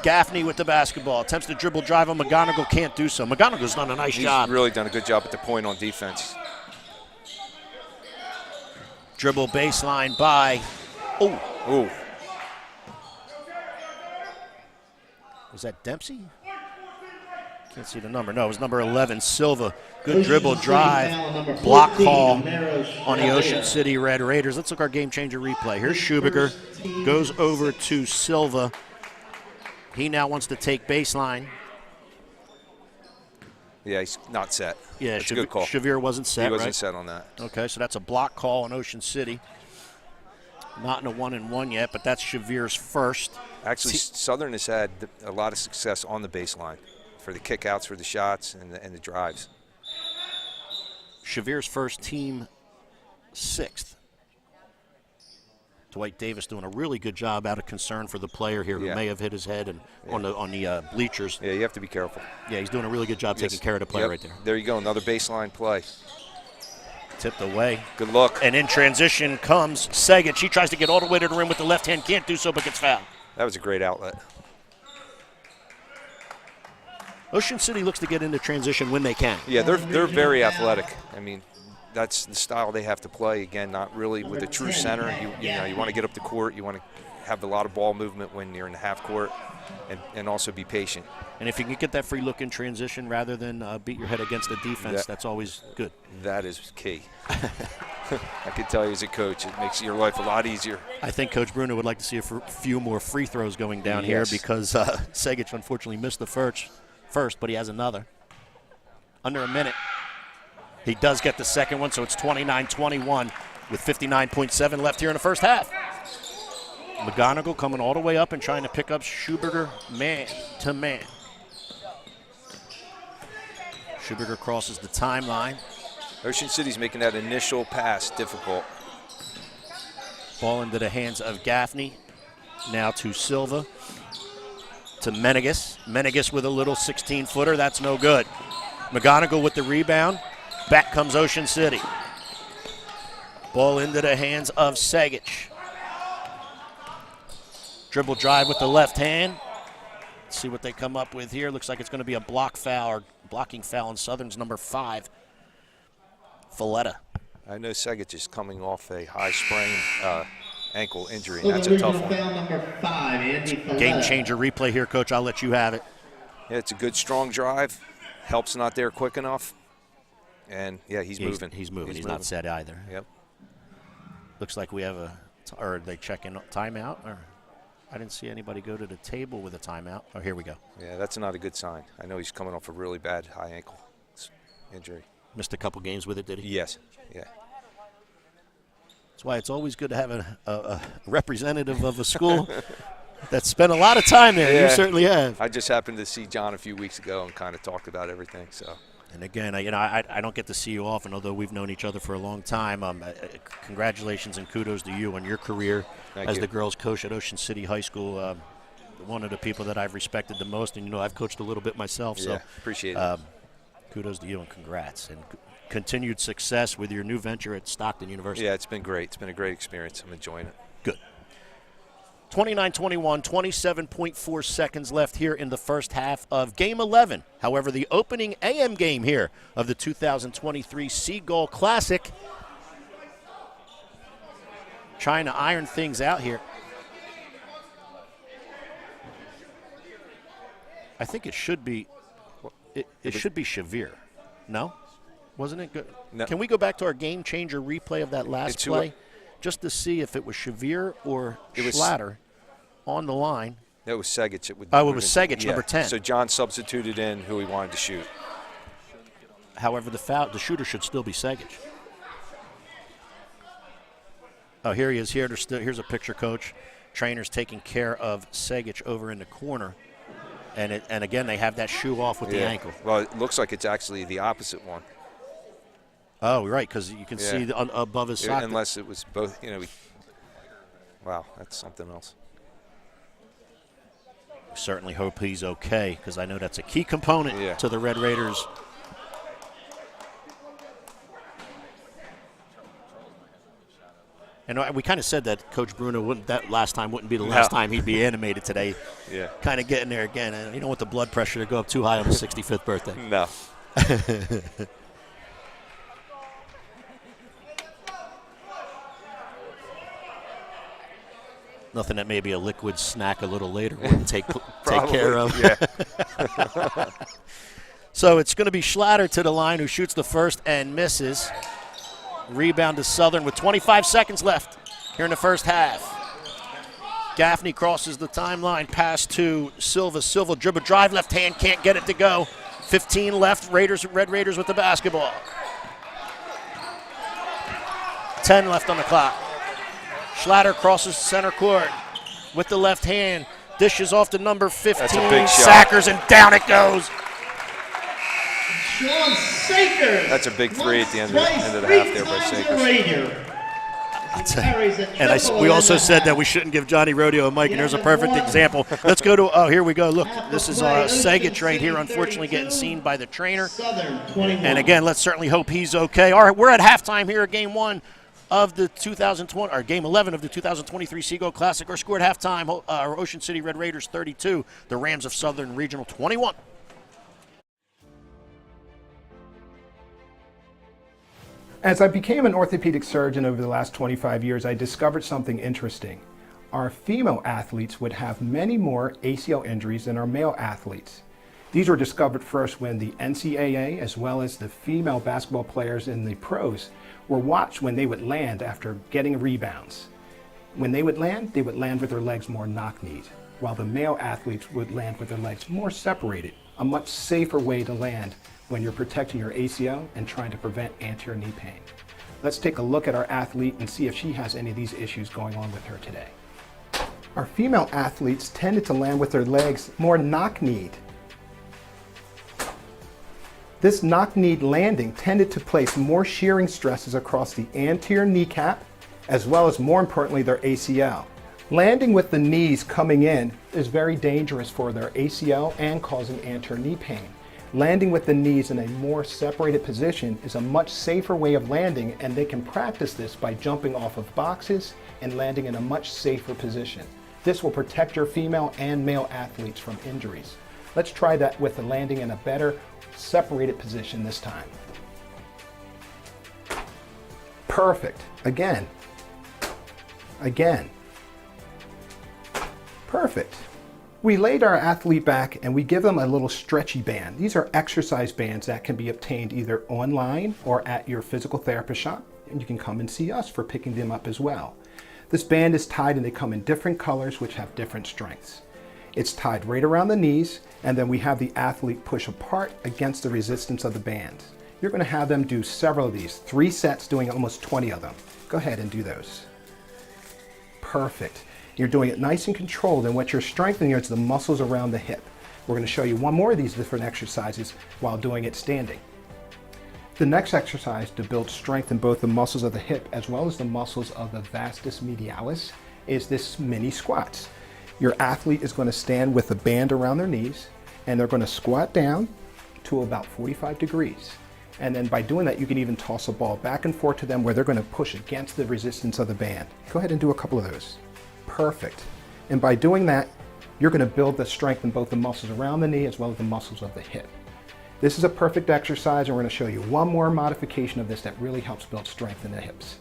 Gaffney with the basketball. Attempts to dribble drive on McGonigal. Can't do so. McGonigal's done a nice He's job. really done a good job at the point on defense. Dribble baseline by. Ooh. Was that Dempsey? Can't see the number. No, it was number 11, Silva. Good dribble drive. Block call on the Ocean City Red Raiders. Let's look our game changer replay. Here's Schubiger. Goes over to Silva. He now wants to take baseline. Yeah, he's not set. Yeah, it's a good call. Shavir wasn't set, He wasn't right? set on that. Okay, so that's a block call on Ocean City. Not in a 1-and-1 yet, but that's Shavir's first. Actually, Southern has had a lot of success on the baseline for the kickouts, for the shots, and the drives. Shavir's first, team 6th. Dwight Davis doing a really good job out of concern for the player here who may have hit his head and on the bleachers. Yeah, you have to be careful. Yeah, he's doing a really good job taking care of the player right there. There you go, another baseline play. Tipped away. Good look. And in transition comes Segic. He tries to get all the way to the rim with the left hand. Can't do so, but gets fouled. That was a great outlet. Ocean City looks to get into transition when they can. Yeah, they're very athletic. I mean, that's the style they have to play. Again, not really with a true center. You want to get up the court. You want to have a lot of ball movement when you're in the half court, and also be patient. And if you can get that free look in transition rather than beat your head against the defense, that's always good. That is key. I can tell you as a coach, it makes your life a lot easier. I think Coach Bruno would like to see a few more free throws going down here because Segic unfortunately missed the first, but he has another. Under a minute. He does get the second one, so it's 29-21 with 59.7 left here in the first half. McGonigal coming all the way up and trying to pick up Schubiger man to man. Schubiger crosses the timeline. Ocean City's making that initial pass difficult. Ball into the hands of Gaffney. Now to Silva. To Menegas. Menegas with a little 16-footer. That's no good. McGonigal with the rebound. Back comes Ocean City. Ball into the hands of Segic. Dribble drive with the left hand. Let's see what they come up with here. Looks like it's going to be a block foul or blocking foul on Southern's number 5. Valletta. I know Segic is coming off a high sprain ankle injury, and that's a tough one. Game changer replay here, Coach. I'll let you have it. Yeah, it's a good, strong drive. Help's not there quick enough. And, he's moving. He's moving. He's not set either. Yep. Looks like we have or are they checking timeout? Or I didn't see anybody go to the table with a timeout. Oh, here we go. Yeah, that's not a good sign. I know he's coming off a really bad high ankle injury. Missed a couple games with it, did he? Yes. Yeah. That's why it's always good to have a representative of a school that spent a lot of time there. Yeah. You certainly have. I just happened to see John a few weeks ago and kind of talked about everything. So. And again, I don't get to see you often, although we've known each other for a long time. Congratulations and kudos to you on your career as the girls' coach at Ocean City High School. One of the people that I've respected the most, and I've coached a little bit myself. So appreciate it. Kudos to you and congrats. And continued success with your new venture at Stockton University. Yeah, it's been great. It's been a great experience. I'm enjoying it. Good. 29-21, 27.4 seconds left here in the first half of Game 11. However, the opening AM game here of the 2023 Seagull Classic. Trying to iron things out here. I think it should be it should be Shavir. No? Wasn't it good? No. Can we go back to our game changer replay of that last play? Just to see if it was Shavir or Schlatter on the line. It was Segic. It was Segic, number 10. So John substituted in who he wanted to shoot. However, the shooter should still be Segic. Oh, here he is. Here's a picture, Coach. Trainer's taking care of Seagull over in the corner. And again, they have that shoe off with the ankle. Well, it looks like it's actually the opposite one. Oh, right, because you can see above his sock. Unless it was both, wow, that's something else. Certainly hope he's okay, because I know that's a key component to the Red Raiders. And we kind of said that Coach Bruno that last time wouldn't be the last time he'd be animated today. Yeah. Kind of getting there again. And you don't want the blood pressure to go up too high on his 65th birthday. No. Nothing that maybe a liquid snack a little later wouldn't take care of. Yeah. So it's going to be Schlatter to the line, who shoots the first and misses. Rebound to Southern with 25 seconds left here in the first half. Gaffney crosses the timeline, pass to Silva. Silva dribble drive, left hand, can't get it to go. 15 left, Red Raiders with the basketball. 10 left on the clock. Schlatter crosses center court with the left hand, dishes off to number 15. That's a big shot. Sackers, and down it goes. Sean Sakers. That's a big three at the end of the half there by Sakers. We also said that we shouldn't give Johnny Rodeo a mic, and there's a perfect example. Let's go to, here we go. Look, this is Seagull right here, unfortunately getting seen by the trainer. And again, let's certainly hope he's okay. All right, we're at halftime here at game 1 of the 2020, or game 11 of the 2023 Seagull Classic. Our score at halftime, our Ocean City Red Raiders 32, the Rams of Southern Regional 21. As I became an orthopedic surgeon over the last 25 years, I discovered something interesting. Our female athletes would have many more ACL injuries than our male athletes. These were discovered first when the NCAA, as well as the female basketball players in the pros, were watched when they would land after getting rebounds. When they would land with their legs more knock-kneed, while the male athletes would land with their legs more separated, a much safer way to land when you're protecting your ACL and trying to prevent anterior knee pain. Let's take a look at our athlete and see if she has any of these issues going on with her today. Our female athletes tended to land with their legs more knock-kneed. This knock-kneed landing tended to place more shearing stresses across the anterior kneecap, as well as, more importantly, their ACL. Landing with the knees coming in is very dangerous for their ACL and causing anterior knee pain. Landing with the knees in a more separated position is a much safer way of landing, and they can practice this by jumping off of boxes and landing in a much safer position. This will protect your female and male athletes from injuries. Let's try that with the landing in a better separated position this time. Perfect. Again. Again. Perfect. We laid our athlete back and we give them a little stretchy band. These are exercise bands that can be obtained either online or at your physical therapist shop, and you can come and see us for picking them up as well. This band is tied and they come in different colors which have different strengths. It's tied right around the knees, and then we have the athlete push apart against the resistance of the band. You're going to have them do several of these, 3 sets doing almost 20 of them. Go ahead and do those. Perfect. You're doing it nice and controlled, and what you're strengthening is the muscles around the hip. We're going to show you one more of these different exercises while doing it standing. The next exercise to build strength in both the muscles of the hip as well as the muscles of the vastus medialis is this mini squats. Your athlete is going to stand with the band around their knees, and they're going to squat down to about 45 degrees. And then by doing that, you can even toss a ball back and forth to them where they're going to push against the resistance of the band. Go ahead and do a couple of those. Perfect. And by doing that, you're going to build the strength in both the muscles around the knee as well as the muscles of the hip. This is a perfect exercise, and we're going to show you one more modification of this that really helps build strength in the hips.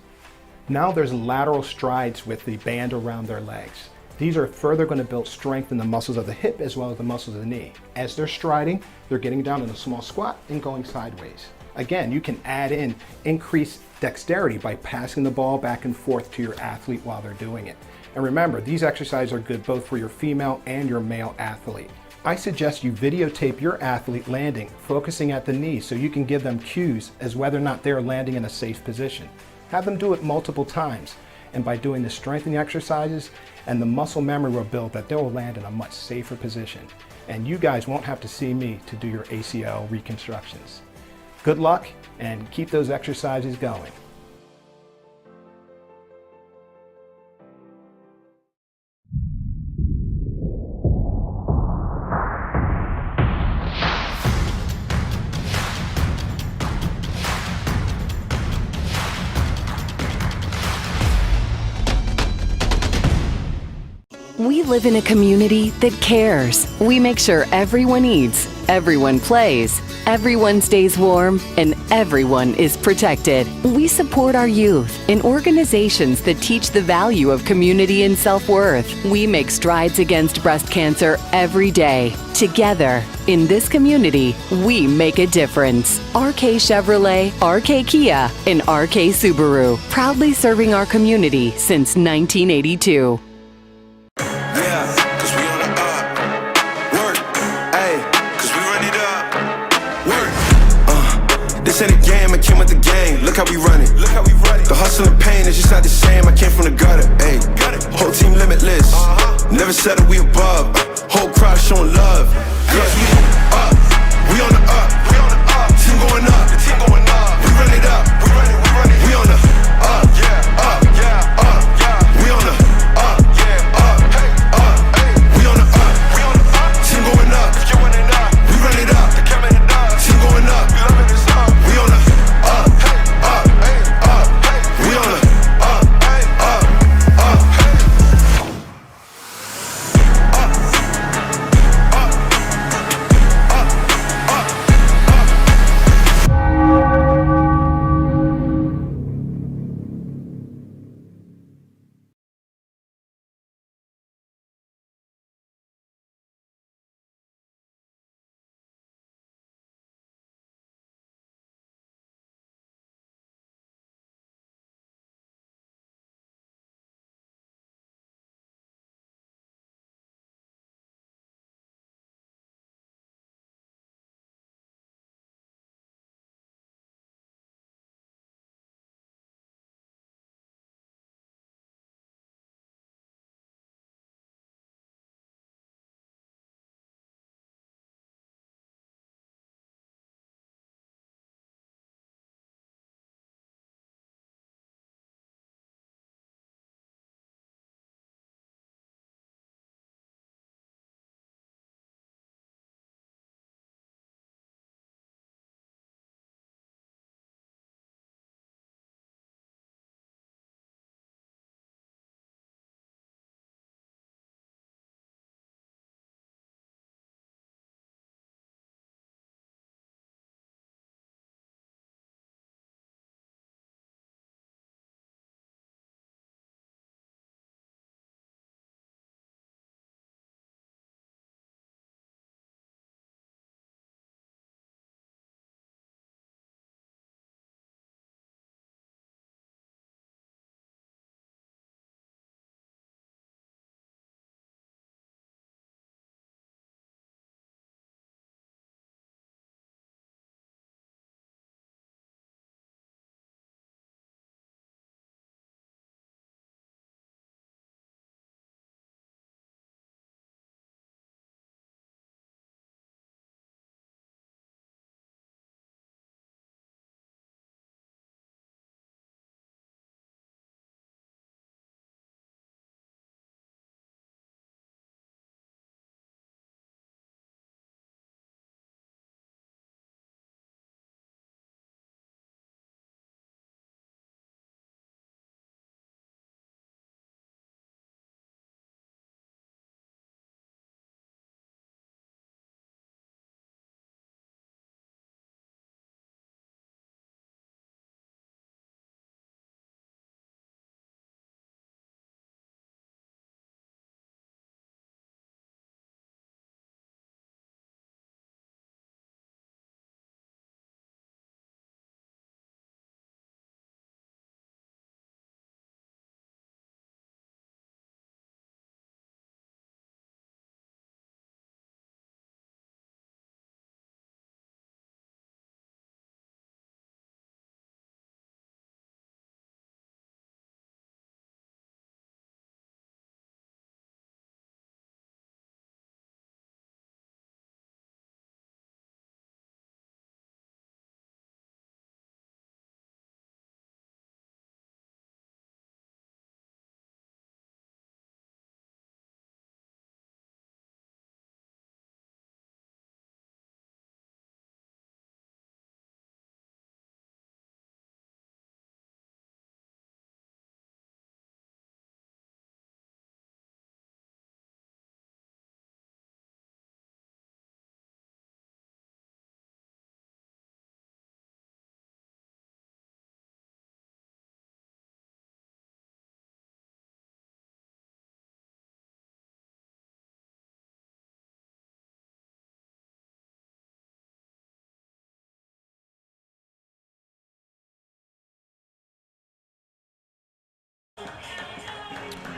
Now there's lateral strides with the band around their legs. These are further going to build strength in the muscles of the hip as well as the muscles of the knee. As they're striding, they're getting down in a small squat and going sideways. Again, you can add in increased dexterity by passing the ball back and forth to your athlete while they're doing it. And remember, these exercises are good both for your female and your male athlete. I suggest you videotape your athlete landing, focusing at the knee, so you can give them cues as whether or not they're landing in a safe position. Have them do it multiple times. And by doing the strengthening exercises and the muscle memory will build, that they will land in a much safer position. And you guys won't have to see me to do your ACL reconstructions. Good luck and keep those exercises going. We live in a community that cares. We make sure everyone eats, everyone plays, everyone stays warm, and everyone is protected. We support our youth in organizations that teach the value of community and self-worth. We make strides against breast cancer every day. Together, in this community, we make a difference. RK Chevrolet, RK Kia, and RK Subaru, proudly serving our community since 1982. This ain't a game, I came with the game. Look how we run it. The hustle and pain is just not the same. I came from the gutter. Ayy, whole team limitless. Never settle, we above. Whole crowd showing love. Girls, we up. We on the up. Team going up. We run it up. We on the up. Up. We on the up. We on the up. Team going up. We run it up. Team going up. We on the up. We on the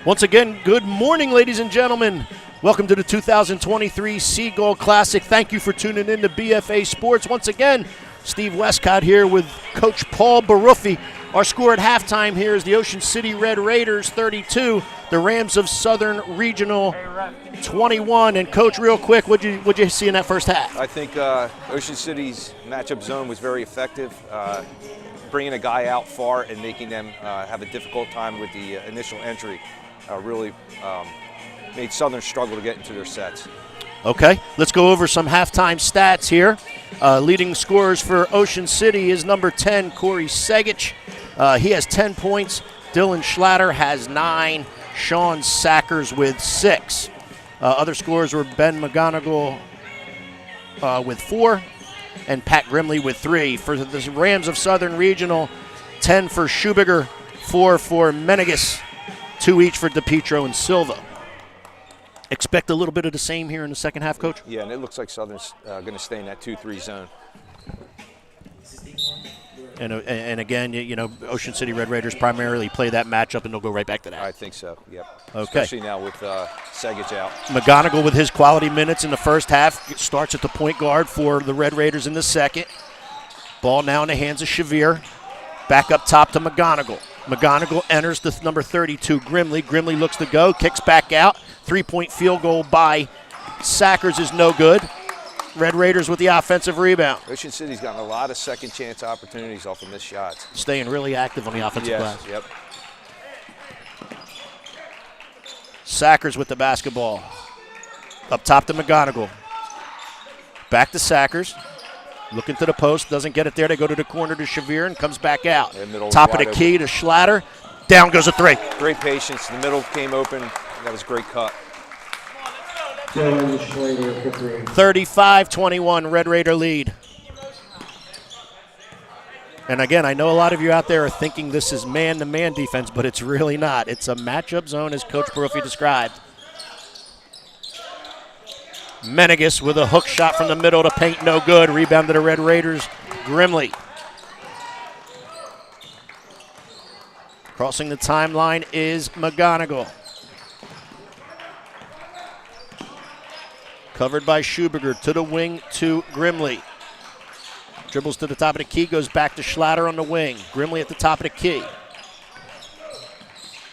Once again, good morning, ladies and gentlemen. Welcome to the 2023 Seagull Classic. Thank you for tuning in to BFA Sports. Once again, Steve Westcott here with Coach Paul Baruffi. Our score at halftime here is the Ocean City Red Raiders 32, the Rams of Southern Regional 21. And Coach, real quick, what'd you see in that first half? I think Ocean City's matchup zone was very effective, bringing a guy out far and making them have a difficult time with the initial entry. Really made Southern struggle to get into their sets. Okay, let's go over some halftime stats here. Leading scorers for Ocean City is number 10, Corey Segich. He has 10 points. Dylan Schlatter has 9. Sean Sackers with 6. Other scorers were Ben McGonigal with 4 and Pat Grimley with 3. For the Rams of Southern Regional, 10 for Schubiger, 4 for Menegas, 2 each for DePietro and Silva. Expect a little bit of the same here in the second half, Coach? Yeah, and it looks like Southern's going to stay in that 2-3 zone. And again, you know, Ocean City Red Raiders primarily play that matchup, and they'll go right back to that. I think so, yep. Okay. Especially now with Segich out. McGonigal with his quality minutes in the first half starts at the point guard for the Red Raiders in the second. Ball now in the hands of Shavir. Back up top to McGonigal. McGonigal enters the number 32, Grimley. Grimley looks to go, kicks back out. 3-point field goal by Sackers is no good. Red Raiders with the offensive rebound. Ocean City's gotten a lot of second chance opportunities off of missed shots. Staying really active on the offensive glass. Yep. Sackers with the basketball. Up top to McGonigal. Back to Sackers. Looking to the post, doesn't get it there. They go to the corner to Shavir and comes back out. Top of the key to Schlatter. Down goes a 3. Great patience. The middle came open. That was a great cut. 35-21, Red Raider lead. And again, I know a lot of you out there are thinking this is man-to-man defense, but it's really not. It's a matchup zone, as Coach Baruffi described. Menegas with a hook shot from the middle to paint, no good. Rebound to the Red Raiders, Grimley. Crossing the timeline is McGonigal. Covered by Schubiger to the wing to Grimley. Dribbles to the top of the key, goes back to Schlatter on the wing. Grimley at the top of the key.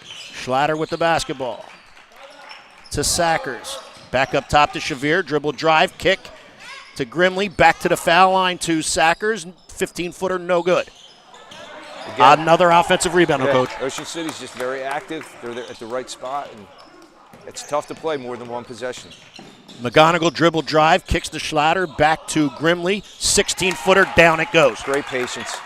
Schlatter with the basketball. To Sackers. Back up top to Shavir. Dribble drive, kick to Grimley. Back to the foul line to Sackers. 15-footer, no good. Again, another offensive rebound, Coach. Ocean City's just very active. They're there at the right spot, and it's tough to play more than one possession. McGonigal dribble drive, kicks to Schlatter, back to Grimley. 16-footer, down it goes. Great patience.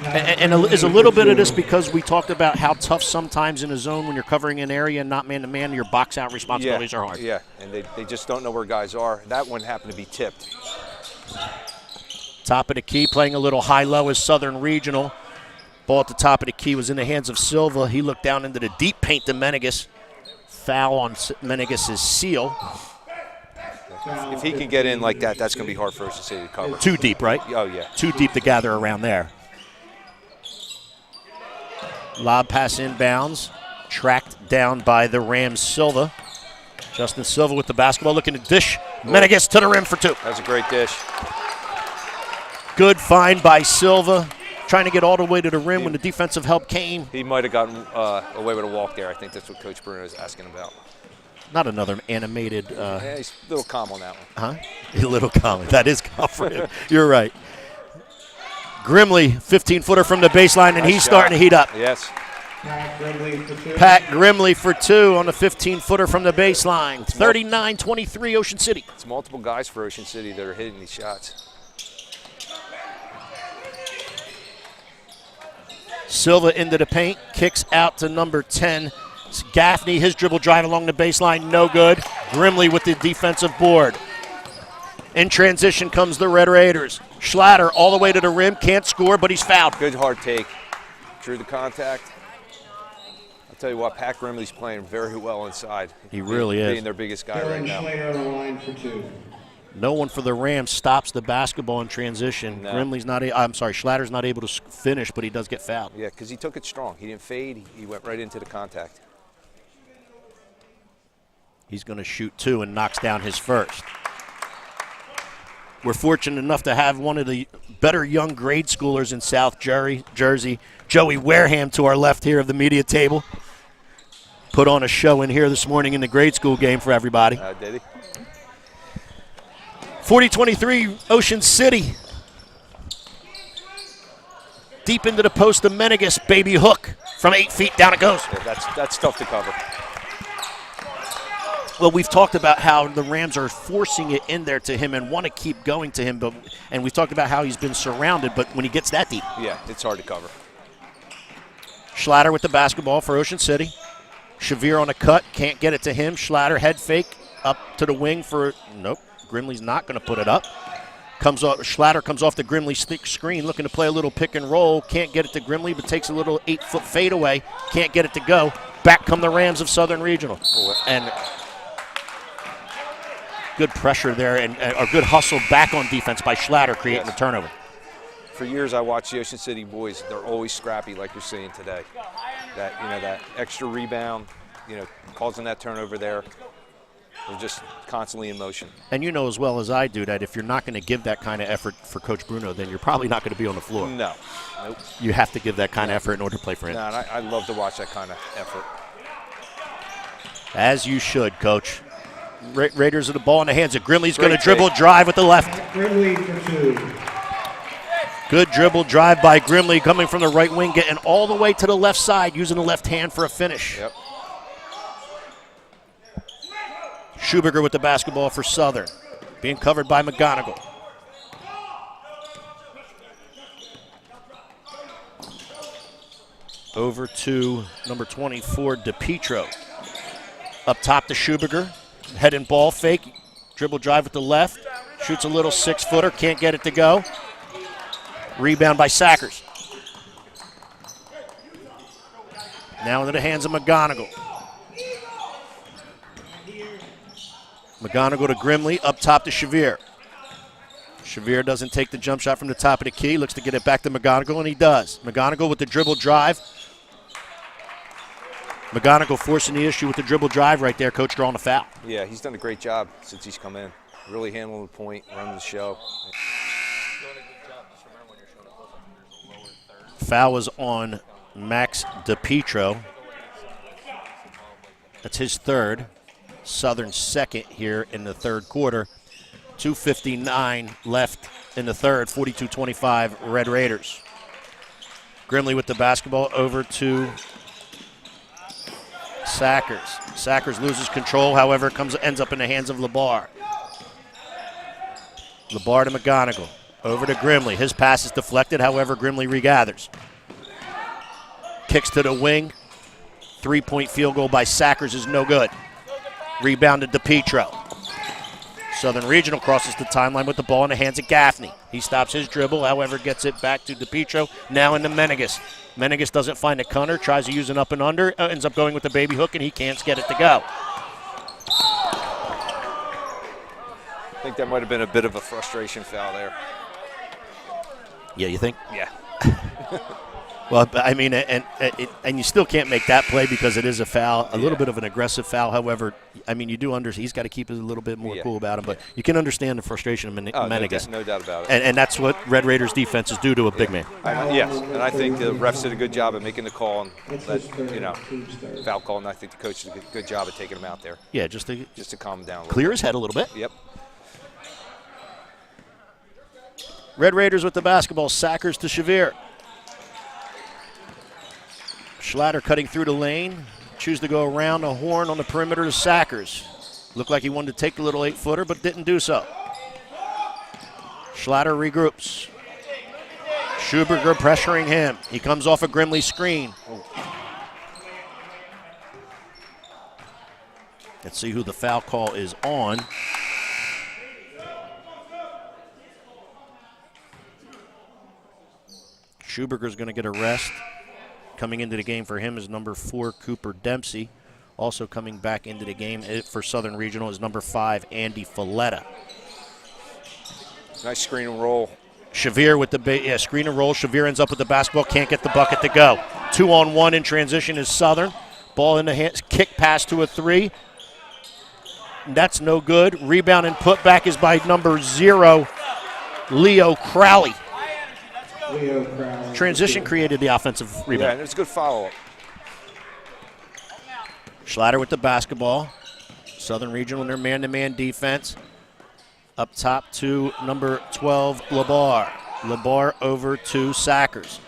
And is a little bit of this because we talked about how tough sometimes in a zone when you're covering an area and not man-to-man, your box-out responsibilities are hard. Yeah, and they just don't know where guys are. That one happened to be tipped. Top of the key, playing a little high-low is Southern Regional. Ball at the top of the key was in the hands of Silva. He looked down into the deep paint to Menegas. Foul on Menegas' seal. If he can get in like that, that's going to be hard for Ocean City to cover. Too deep, right? Oh, yeah. Too deep to gather around there. Lob pass inbounds. Tracked down by the Rams' Silva. Justin Silva with the basketball looking to dish. Menegas to the rim for 2. That was a great dish. Good find by Silva. Trying to get all the way to the rim when the defensive help came. He might have gotten away with a walk there. I think that's what Coach Bruno is asking about. Not another animated. Yeah, he's a little calm on that one. Huh? A little calm. That is calm for him. You're right. Grimley, 15-footer from the baseline, and he's starting to heat up. Yes. Pat Grimley for 2 on the 15-footer from the baseline. 39-23 Ocean City. It's multiple guys for Ocean City that are hitting these shots. Silva into the paint, kicks out to number 10. Gaffney, his dribble drive along the baseline, no good. Grimley with the defensive board. In transition comes the Red Raiders. Schlatter all the way to the rim, can't score, but he's fouled. Good hard take. Drew the contact. I'll tell you what, Pat Grimley's playing very well inside. He really is. Being their biggest guy right now. No one for the Rams stops the basketball in transition. No. Grimley's not. Schlatter's not able to finish, but he does get fouled. Yeah, because he took it strong. He didn't fade. He went right into the contact. He's going to shoot 2 and knocks down his first. We're fortunate enough to have one of the better young grade schoolers in South Jersey, Joey Wareham, to our left here of the media table. Put on a show in here this morning in the grade school game for everybody. Did he? 40-23, Ocean City. Deep into the post of Menegas, baby hook. From 8 feet, down it goes. Yeah, that's tough to cover. Well, we've talked about how the Rams are forcing it in there to him and want to keep going to him, and we've talked about how he's been surrounded, but when he gets that deep. Yeah, it's hard to cover. Schlatter with the basketball for Ocean City. Shavir on a cut, can't get it to him. Schlatter head fake up to the wing for, nope, Grimley's not going to put it up. Schlatter comes off the Grimley screen, looking to play a little pick and roll. Can't get it to Grimley, but takes a little 8-foot fadeaway. Can't get it to go. Back come the Rams of Southern Regional. And good pressure there and a good hustle back on defense by Schlatter, creating a turnover. For years, I watched the Ocean City boys. They're always scrappy, like you're seeing today. That extra rebound, causing that turnover there. They're just constantly in motion. And you know as well as I do that if you're not going to give that kind of effort for Coach Bruno, then you're probably not going to be on the floor. No. Nope. You have to give that kind of effort in order to play for him. No, and I love to watch that kind of effort. As you should, Coach. Raiders of the ball in the hands of Grimley's going to dribble, drive with the left. Grimley for 2. Good dribble drive by Grimley coming from the right wing, getting all the way to the left side, using the left hand for a finish. Yep. Schuberger with the basketball for Southern, being covered by McGonigal. Over to number 24, DePietro. Up top to Schuberger, head and ball fake, dribble drive with the left, shoots a little 6-footer, can't get it to go. Rebound by Sackers. Now into the hands of McGonigal. McGonigal to Grimley, up top to Shavir. Shavir doesn't take the jump shot from the top of the key, looks to get it back to McGonigal, and he does. McGonigal with the dribble drive. McGonigal forcing the issue with the dribble drive right there, Coach drawing a foul. Yeah, he's done a great job since he's come in. Really handling the point, running the show. Foul was on Max DePietro. That's his third. Southern's second here in the third quarter. 2:59 left in the third, 42-25 Red Raiders. Grimley with the basketball over to Sackers. Sackers loses control, however, ends up in the hands of LeBar. LeBar to McGonigal. Over to Grimley. His pass is deflected, however, Grimley regathers. Kicks to the wing. 3-point field goal by Sackers is no good. Rebounded to DePietro. Southern Regional crosses the timeline with the ball in the hands of Gaffney. He stops his dribble, however, gets it back to DePietro. Now into Menegas. Menegas doesn't find a cutter, tries to use an up and under, ends up going with the baby hook, and he can't get it to go. I think that might have been a bit of a frustration foul there. Yeah, you think? Yeah. Well, I mean, and you still can't make that play because it is a foul, a little bit of an aggressive foul. However, I mean, you do he's got to keep it a little bit more cool about him. But you can understand the frustration of Menegas. No doubt about it. And that's what Red Raiders defenses do to a big man. Yes, and I think the refs did a good job of making the call and foul call, and I think the coach did a good job of taking him out there. Yeah, just to calm him down a little clear bit. his head a little bit. Yep. Red Raiders with the basketball, Sackers to Shavir. Schlatter cutting through the lane. Choose to go around the horn on the perimeter to Sackers. Looked like he wanted to take the little 8-footer, but didn't do so. Schlatter regroups. Schuberger pressuring him. He comes off a Grimley screen. Let's see who the foul call is on. Schuberger's going to get a rest. Coming into the game for him is number 4, Cooper Dempsey. Also coming back into the game for Southern Regional is number 5, Andy Folletta. Nice screen and roll. Shavir with the screen and roll. Shavir ends up with the basketball, can't get the bucket to go. 2-on-1 in transition is Southern. Ball in the hands, kick pass to a 3. That's no good. Rebound and putback is by number 0, Leo Crowley. Transition created the offensive rebound. Yeah, and it's a good follow-up. Schlatter with the basketball. Southern Regional in their man-to-man defense. Up top to number 12, Labar. Labar over to Sackers.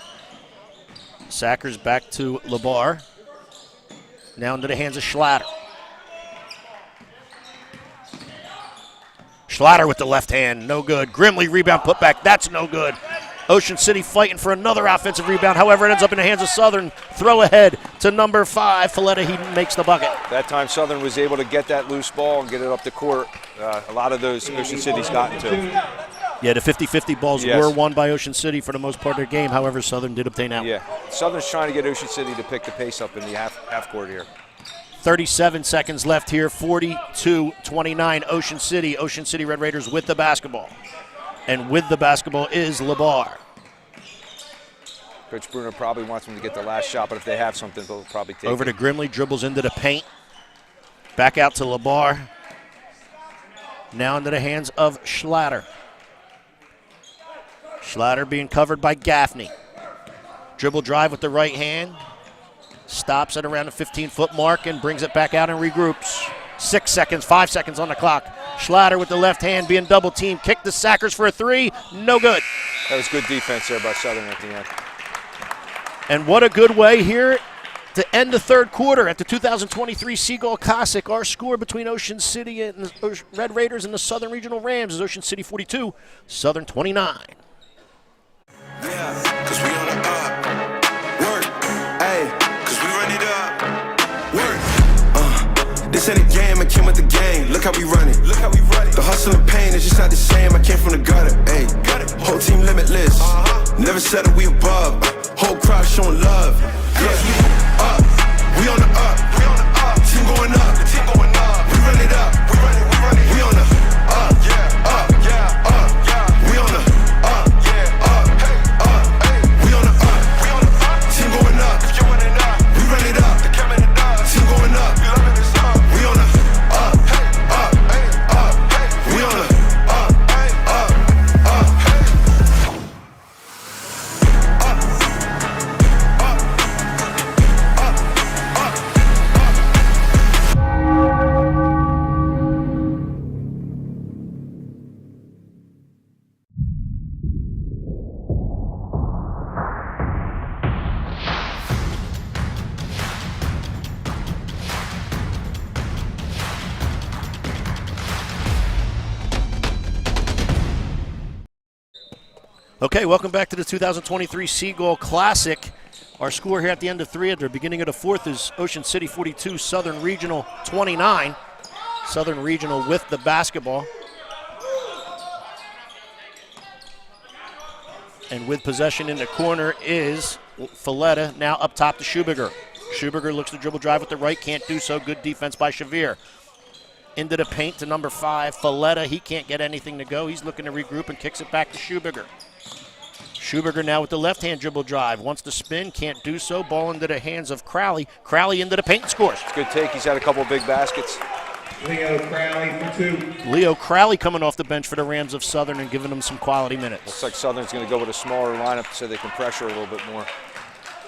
Sackers back to Labar. Now into the hands of Schlatter. Schlatter with the left hand, no good. Grimley rebound putback, that's no good. Ocean City fighting for another offensive rebound. However, it ends up in the hands of Southern. Throw ahead to number 5, Folletta. He makes the bucket. That time Southern was able to get that loose ball and get it up the court. A lot of those Ocean City's gotten to. Yeah, the 50-50 balls were won by Ocean City for the most part of their game. However, Southern did obtain out. Yeah, Southern's trying to get Ocean City to pick the pace up in the half court here. 37 seconds left here, 42-29, Ocean City. Ocean City Red Raiders with the basketball. And with the basketball is Labar. Coach Bruno probably wants them to get the last shot, but if they have something, they'll probably take Over it. to Grimley, dribbles into the paint. Back out to Labar. Now into the hands of Schlatter. Schlatter being covered by Gaffney. Dribble drive with the right hand. Stops at around the 15-foot mark and brings it back out and regroups. 6 seconds, 5 seconds on the clock. Schlatter with the left hand being double teamed. Kick the Sackers for a 3. No good. That was good defense there by Southern at the end. And what a good way here to end the third quarter at the 2023 Seagull Classic. Our score between Ocean City and the Red Raiders and the Southern Regional Rams is Ocean City 42, Southern 29. Yeah, cause we on the up. Work, ayy, cause we run it up. Work, this ain't a game, I came with the game. Look how we run it. Look how we run it. The hustle and pain is just not the same. I came from the gutter, ayy. Whole team limitless. Never said that we above. Whole crowd showing love. Cause we up. We on the up. We on the up. Team going up. The team going up. We run it up. We run it. We run it. We on the up. Yeah. Up. Yeah. Up. Yeah. We on the up. Yeah. Up. Hey. Up. Hey. We on the up. We on the up. Team going up. If you want it up. We run it up. The camera in the dog. Team going up. You loving this up. We on the up. Hey. Up. Hey. Up. Hey. We on the up. Hey. Up. Up. Hey. Okay, welcome back to the 2023 Seagull Classic. Our score here at the end of 3 at the beginning of the 4th is Ocean City 42, Southern Regional 29. Southern Regional with the basketball. And with possession in the corner is Folletta, now up top to Schubiger. Schubiger looks to dribble drive with the right, can't do so. Good defense by Shavir. Into the paint to number 5, Folletta. He can't get anything to go. He's looking to regroup and kicks it back to Schubiger. Schubiger now with the left-hand dribble drive. Wants to spin, can't do so. Ball into the hands of Crowley. Crowley into the paint and scores. It's a good take. He's had a couple of big baskets. Leo Crowley for 2. Leo Crowley coming off the bench for the Rams of Southern and giving them some quality minutes. Looks like Southern's going to go with a smaller lineup so they can pressure a little bit more.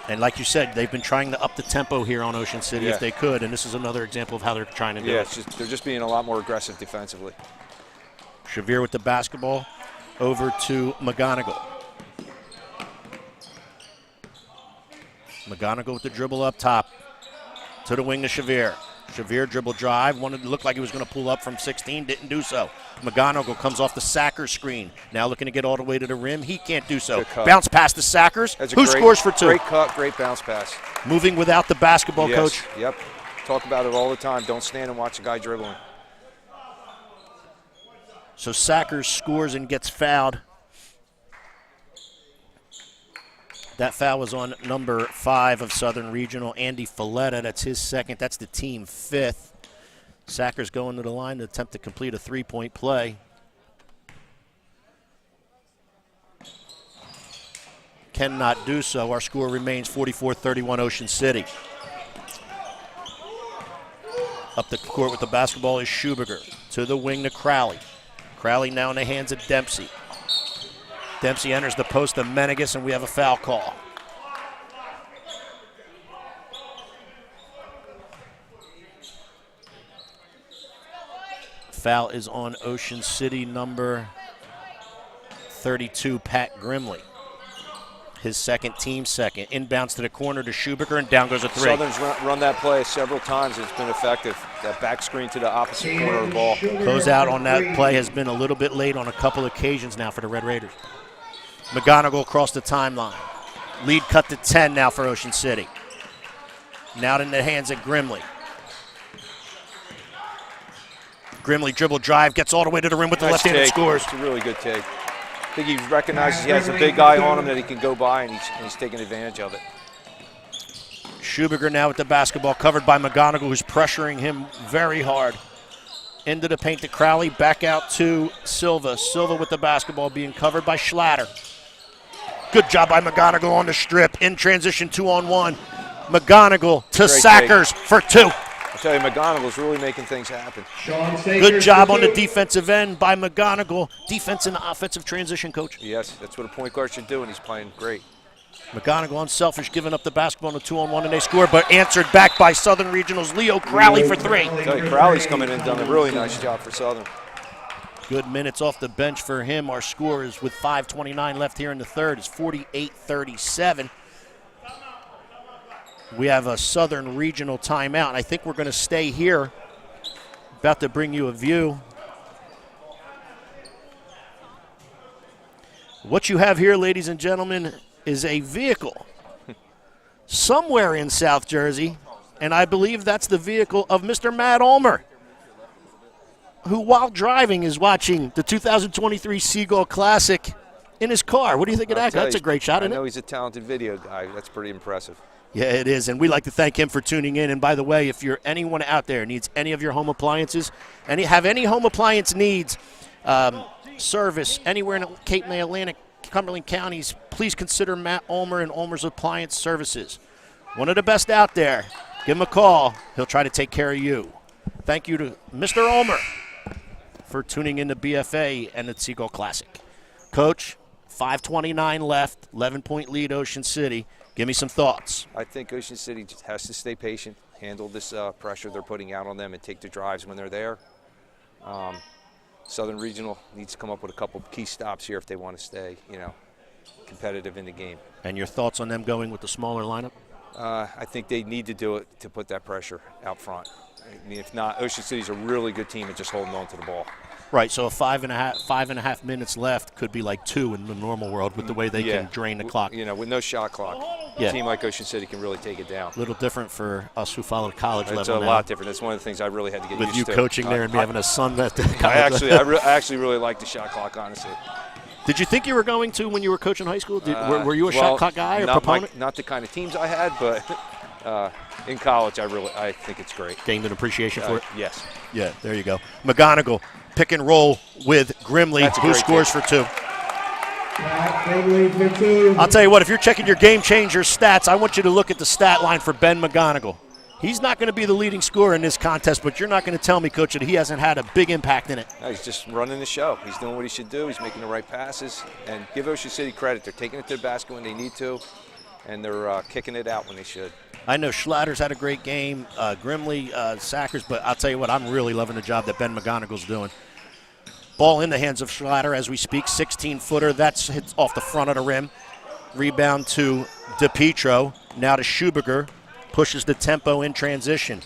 And like you said, they've been trying to up the tempo here on Ocean City if they could, and this is another example of how they're trying to do it. They're just being a lot more aggressive defensively. Shavir with the basketball over to McGonigal. McGonigal with the dribble up top to the wing to Shavir. Shavir dribble drive, wanted to look like he was going to pull up from 16, didn't do so. McGonigal comes off the Sackers screen, now looking to get all the way to the rim. He can't do so. Bounce pass to Sackers, who scores for 2. Great cut, great bounce pass. Moving without the basketball, Coach. Yep, talk about it all the time. Don't stand and watch a guy dribbling. So Sackers scores and gets fouled. That foul was on number 5 of Southern Regional, Andy Folletta. That's his second. That's the team 5th. Sackers going to the line to attempt to complete a 3-point play. Cannot do so. Our score remains 44-31 Ocean City. Up the court with the basketball is Schuberger. To the wing to Crowley. Crowley now in the hands of Dempsey. Dempsey enters the post of Menegas, and we have a foul call. Foul is on Ocean City number 32, Pat Grimley. His second, team second. Inbounds to the corner to Schuberger, and down goes a three. Southern's run that play several times. It's been effective. That back screen to the opposite corner of the ball. Closeout on that play has been a little bit late on a couple occasions now for the Red Raiders. McGonigal across the timeline. Lead cut to 10 now for Ocean City. Now in the hands of Grimley. Grimley dribble drive, gets all the way to the rim with the left hand and scores. It's a really good take. I think he recognizes he has a big guy on him that he can go by, and he's taking advantage of it. Schuberger now with the basketball, covered by McGonigal, who's pressuring him very hard. Into the paint to Crowley, back out to Silva. Silva with the basketball being covered by Schlatter. Good job by McGonigal on the strip. In transition, 2-on-1. McGonigal to Sackers for two. I tell you, McGonigal's really making things happen. Good job on the defensive end by McGonigal. Defense and offensive transition, coach. Yes, that's what a point guard should do, and he's playing great. McGonigal unselfish, giving up the basketball on the 2-on-1, and they score, but answered back by Southern Regional's Leo Crowley for three. I tell you, Crowley's coming in and done a really nice job for Southern. Good minutes off the bench for him. Our score is, with 5:29 left here in the third, is 48-37. We have a Southern Regional timeout, and I think we're going to stay here. About to bring you a view. What you have here, ladies and gentlemen, is a vehicle somewhere in South Jersey, and I believe that's the vehicle of Mr. Matt Ulmer, who, while driving, is watching the 2023 Seagull Classic in his car. What do you think of that? That's a great shot, isn't it? I know he's a talented video guy. That's pretty impressive. Yeah, it is, and we'd like to thank him for tuning in. And by the way, if you're anyone out there needs any of your home appliances, have any home appliance needs, service anywhere in Cape May, Atlantic, Cumberland counties, please consider Matt Ulmer and Ulmer's Appliance Services. One of the best out there. Give him a call. He'll try to take care of you. Thank you to Mr. Ulmer for tuning in to BFA and the Seagull Classic. Coach, 5:29 left, 11-point lead, Ocean City. Give me some thoughts. I think Ocean City just has to stay patient, handle this pressure they're putting out on them, and take the drives when they're there. Southern Regional needs to come up with a couple of key stops here if they want to stay, competitive in the game. And your thoughts on them going with the smaller lineup? I think they need to do it to put that pressure out front. I mean, if not, Ocean City's a really good team at just holding on to the ball. Right, so 5.5 minutes left could be like 2 in the normal world with the way they can drain the clock. With no shot clock, a team like Ocean City can really take it down. A little different for us who follow college level. It's a lot different. That's one of the things I really had to get used to. With you coaching there and me having a son that I actually really like the shot clock, honestly. Did you think you were going to when you were coaching high school? Were you a shot clock guy or proponent? Not the kind of teams I had, but in college, I think it's great. Gained an appreciation for it? Yes. Yeah, there you go. McGonigal, pick and roll with Grimley, who scores for two. I'll tell you what, if you're checking your game changer stats, I want you to look at the stat line for Ben McGonigal. He's not going to be the leading scorer in this contest, but you're not going to tell me, Coach, that he hasn't had a big impact in it. No, he's just running the show. He's doing what he should do. He's making the right passes. And give Ocean City credit. They're taking it to the basket when they need to, and they're kicking it out when they should. I know Schlatter's had a great game, Grimley, Sackers, but I'll tell you what, I'm really loving the job that Ben McGonigal's doing. Ball in the hands of Schlatter as we speak, 16-footer. That's hits off the front of the rim. Rebound to DePietro. Now to Schuberger. Pushes the tempo in transition.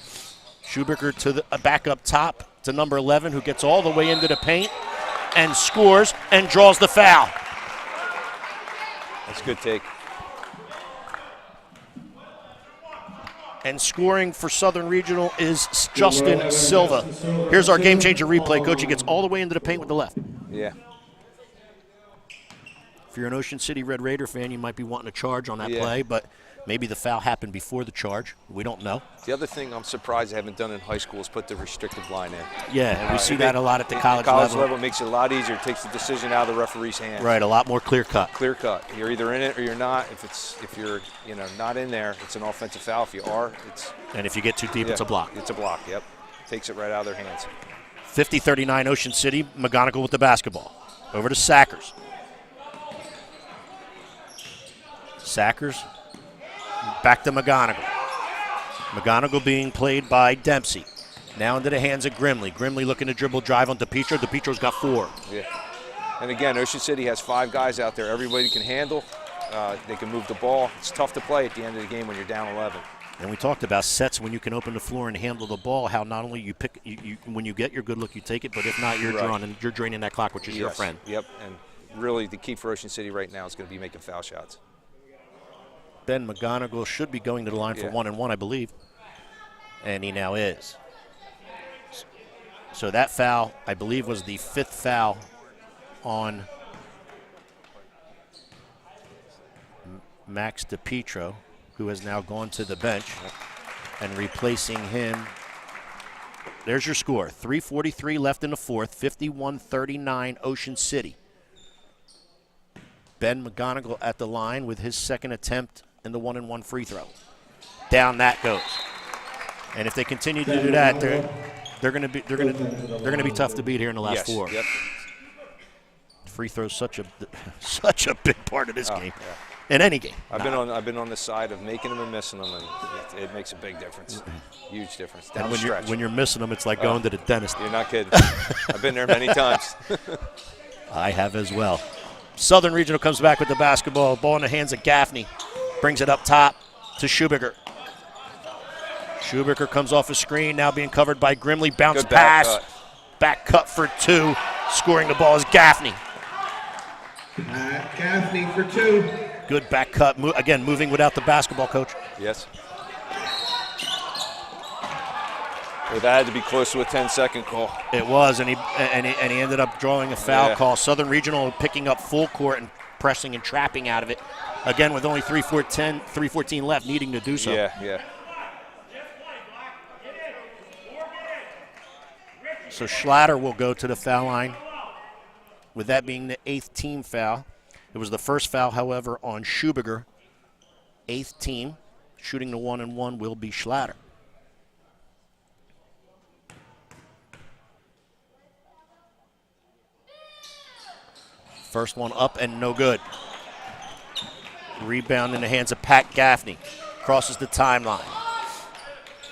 Schuberger to the back up top to number 11, who gets all the way into the paint and scores and draws the foul. That's a good take. And scoring for Southern Regional is Justin Silva. Here's our game changer replay. Coach, he gets all the way into the paint with the left. Yeah. If you're an Ocean City Red Raider fan, you might be wanting to charge on that play, but maybe the foul happened before the charge. We don't know. The other thing I'm surprised I haven't done in high school is put the restrictive line in. Yeah, and we see that a lot at the college level. It makes it a lot easier. It takes the decision out of the referee's hands. Right, a lot more clear cut. Clear cut. You're either in it or you're not. If you're not in there, it's an offensive foul. If you are, it's. And if you get too deep, it's a block. It's a block. Yep. takes it right out of their hands. 50-39 Ocean City. McGonigal with the basketball. Over to Sackers. Sackers back to McGonigal. McGonigal being played by Dempsey. Now into the hands of Grimley. Grimley looking to dribble drive on DePietro. DePietro's got 4. Yeah. And again, Ocean City has 5 guys out there. Everybody can handle. They can move the ball. It's tough to play at the end of the game when you're down 11. And we talked about sets when you can open the floor and handle the ball, how not only you pick, when you get your good look, you take it, but if not, you're drawn and you're draining that clock, which is your friend. Yep, and really the key for Ocean City right now is going to be making foul shots. Ben McGonigal should be going to the line for 1-and-1, I believe. And he now is. So that foul, I believe, was the 5th foul on Max DePietro, who has now gone to the bench, and replacing him. There's your score. 3:43 left in the 4th, 51-39 Ocean City. Ben McGonigal at the line with his 2nd attempt in the 1-and-1 free throw. Down that goes. And if they continue to do that, they're going to be tough to beat here in the last 4. Yep. Free throws such a big part of this game. Yeah. In any game. I've been on the side of making them and missing them, and it makes a big difference. Huge difference. Down And the stretch. when you're missing them, it's like going to the dentist. You're not kidding. I've been there many times. I have as well. Southern Regional comes back with the basketball. Ball in the hands of Gaffney. Brings it up top to Schubiger. Schubiger comes off a screen, now being covered by Grimley. Bounce pass. Back cut for 2. Scoring the ball is Gaffney. Gaffney for 2. Good back cut. Again, moving without the basketball, Coach. Yes. Well, that had to be close to a 10-second call. It was, and he ended up drawing a foul call. Southern Regional picking up full court and pressing and trapping out of it. Again, with only 3:14 left, needing to do so. Yeah. So Schlatter will go to the foul line, with that being the 8th team foul. It was the first foul, however, on Schubiger. 8th team. Shooting the 1-and-1 will be Schlatter. First one up and no good. Rebound in the hands of Pat Gaffney. Crosses the timeline.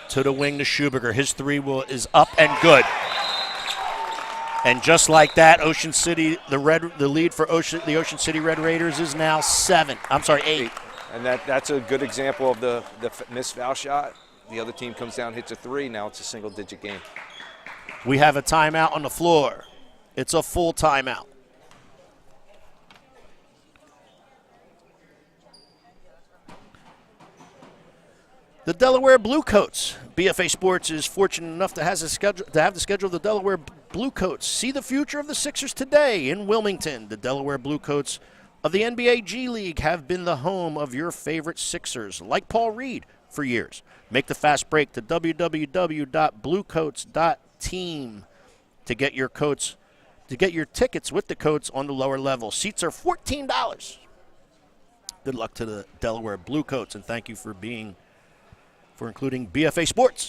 To the wing to Schubiger. His 3 is up and good. And just like that, Ocean City, the lead for the Ocean City Red Raiders is now 8. And that's a good example of the missed foul shot. The other team comes down, hits a 3. Now it's a single-digit game. We have a timeout on the floor. It's a full timeout. The Delaware Bluecoats. BFA Sports is fortunate enough to have the schedule of the Delaware Bluecoats. See the future of the Sixers today in Wilmington. The Delaware Bluecoats of the NBA G League have been the home of your favorite Sixers, like Paul Reed, for years. Make the fast break to www.bluecoats.team to get your tickets with the coats on the lower level. Seats are $14. Good luck to the Delaware Bluecoats, and thank you for including BFA Sports.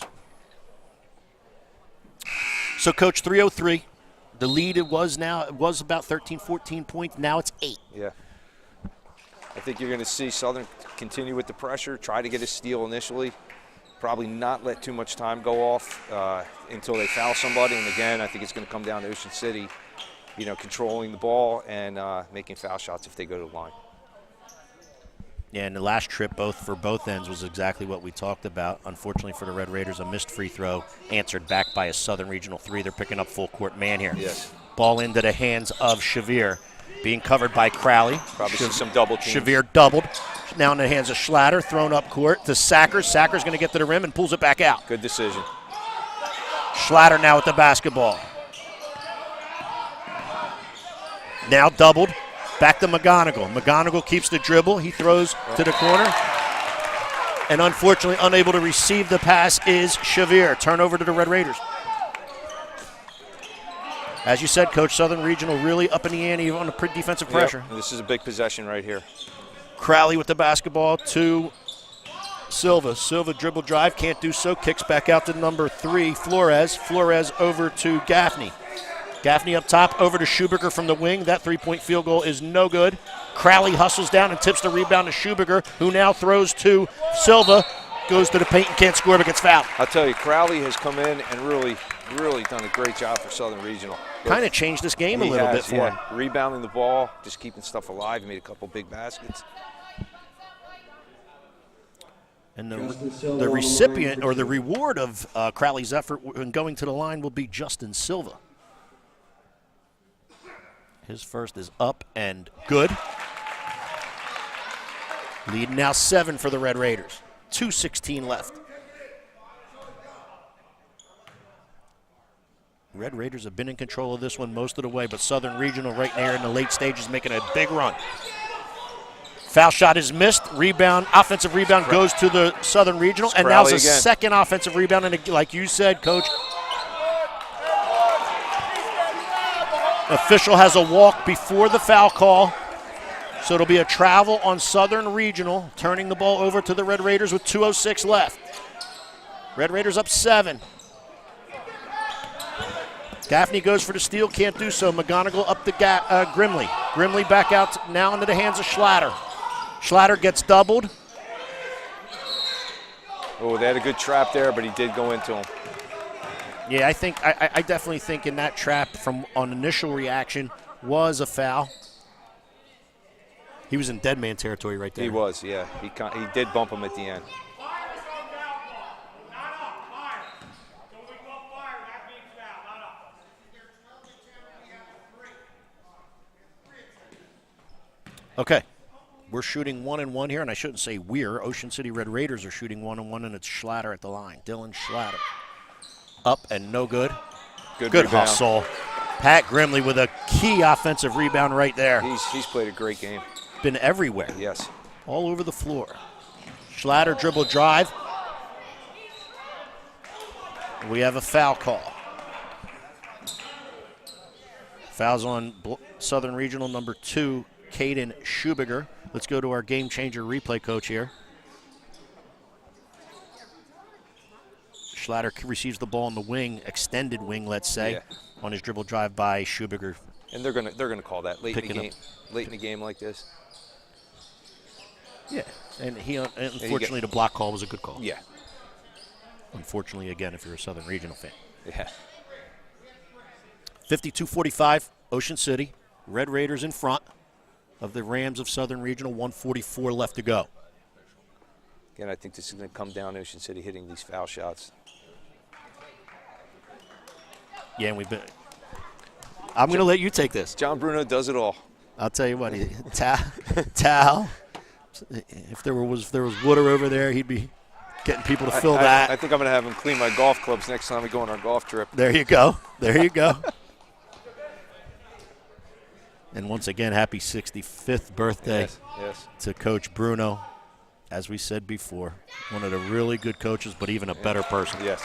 So, Coach, 3:03. The lead was about 13, 14 points. Now it's 8. Yeah. I think you're going to see Southern continue with the pressure, try to get a steal initially, probably not let too much time go off until they foul somebody. And again, I think it's going to come down to Ocean City, controlling the ball and making foul shots if they go to the line. Yeah, and the last trip for both ends was exactly what we talked about. Unfortunately for the Red Raiders, a missed free throw answered back by a Southern Regional 3. They're picking up full court man here. Yes. Ball into the hands of Shavir, being covered by Crowley. Probably some double teams. Shavir doubled. Now in the hands of Schlatter, thrown up court to Sackers. Sackers going to get to the rim and pulls it back out. Good decision. Schlatter now with the basketball. Now doubled. Back to McGonigal. McGonigal keeps the dribble. He throws to the corner. And unfortunately, unable to receive the pass is Shavir. Turnover to the Red Raiders. As you said, Coach, Southern Regional really up in the ante on the defensive pressure. This is a big possession right here. Crowley with the basketball to Silva. Silva dribble drive, can't do so. Kicks back out to number 3, Flores. Flores over to Gaffney. Gaffney up top, over to Schuberger from the wing. That three-point field goal is no good. Crowley hustles down and tips the rebound to Schuberger, who now throws to Silva. Goes to the paint and can't score but gets fouled. I'll tell you, Crowley has come in and really done a great job for Southern Regional. Kind of changed this game a little bit for him. Rebounding the ball, just keeping stuff alive. He made a couple big baskets. And the recipient or the reward of Crowley's effort in going to the line will be Justin Silva. His first is up and good. Lead now 7 for the Red Raiders. 2:16 left. Red Raiders have been in control of this one most of the way, but Southern Regional right there in the late stages making a big run. Foul shot is missed. Rebound, offensive rebound goes to the Southern Regional, and now's a second offensive rebound. And like you said, Coach, official has a walk before the foul call. So it'll be a travel on Southern Regional, turning the ball over to the Red Raiders with 2:06 left. Red Raiders up 7. Gaffney goes for the steal, can't do so. McGonigal up to Grimley. Grimley back out now into the hands of Schlatter. Schlatter gets doubled. Oh, they had a good trap there, but he did go into him. Yeah, I definitely think in that trap from on initial reaction was a foul. He was in dead man territory right there. He was, yeah. He did bump him at the end. Okay, we're shooting 1-1 here, and I shouldn't say we're. Ocean City Red Raiders are shooting 1-1, and it's Schlatter at the line. Dylan Schlatter. Up and no good. Good hustle. Pat Grimley with a key offensive rebound right there. He's played a great game. Been everywhere. Yes. All over the floor. Schlatter dribble drive. We have a foul call. Fouls on Southern Regional number 2, Caden Schuberger. Let's go to our game changer replay coach here. Schlatter receives the ball in the wing, extended wing, let's say, on his dribble drive by Schuberger. And they're gonna call that late in the game. Late in the game like this. Yeah, and unfortunately the block call was a good call. Yeah. Unfortunately, again, if you're a Southern Regional fan. Yeah. 52-45, Ocean City. Red Raiders in front of the Rams of Southern Regional. 1:44 left to go. Again, I think this is going to come down to Ocean City hitting these foul shots. Yeah, and I'm going to let you take this. John Bruno does it all. I'll tell you what, Tal. If there was water over there, he'd be getting people to fill that. I think I'm going to have him clean my golf clubs next time we go on our golf trip. There you go. There you go. And once again, happy 65th birthday to Coach Bruno. As we said before, one of the really good coaches, but even a better person. Yes.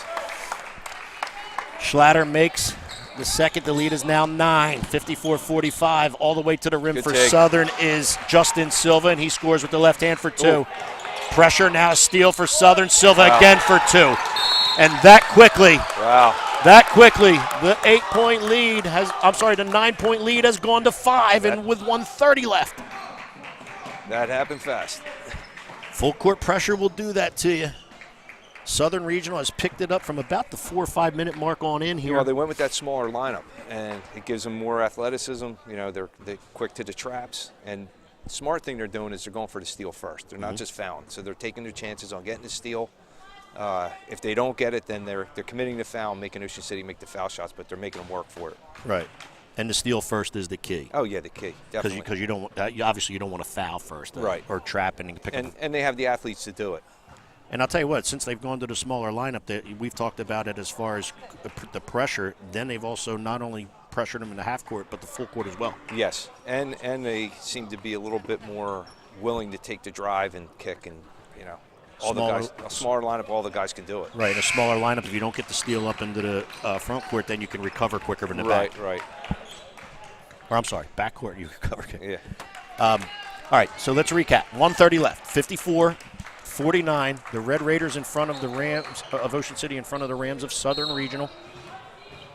Schlatter makes the second. The lead is now 9, 54-45. All the way to the rim for Southern is Justin Silva, and he scores with the left hand for 2. Ooh. Pressure now, a steal for Southern. Silva again for 2. And that quickly, the 8-point lead the 9-point lead has gone to 5, and with 1:30 left. That happened fast. Full court pressure will do that to you. Southern Regional has picked it up from about the 4 or 5 minute mark on in here. Well, they went with that smaller lineup, and it gives them more athleticism. You know, they're quick to the traps, and the smart thing they're doing is they're going for the steal first. They're not just fouling, so they're taking their chances on getting the steal. If they don't get it, then they're committing the foul, making Ocean City make the foul shots, but they're making them work for it. Right. And the steal first is the key. Oh yeah, the key, definitely. Because you don't obviously you don't want to foul first, right? Or trap and pick up. And they have the athletes to do it. And I'll tell you what, since they've gone to the smaller lineup, we've talked about it as far as the pressure. Then they've also not only pressured them in the half court, but the full court as well. Yes, and they seem to be a little bit more willing to take the drive and kick, and you know, a smaller lineup, all the guys can do it. Right, in a smaller lineup, if you don't get the steal up into the front court, then you can recover quicker in the back. Right. Or I'm sorry, back court, you recover quicker. Yeah. All right, so let's recap. 1:30 left, 49. The Red Raiders in front of the Rams of Ocean City, in front of the Rams of Southern Regional.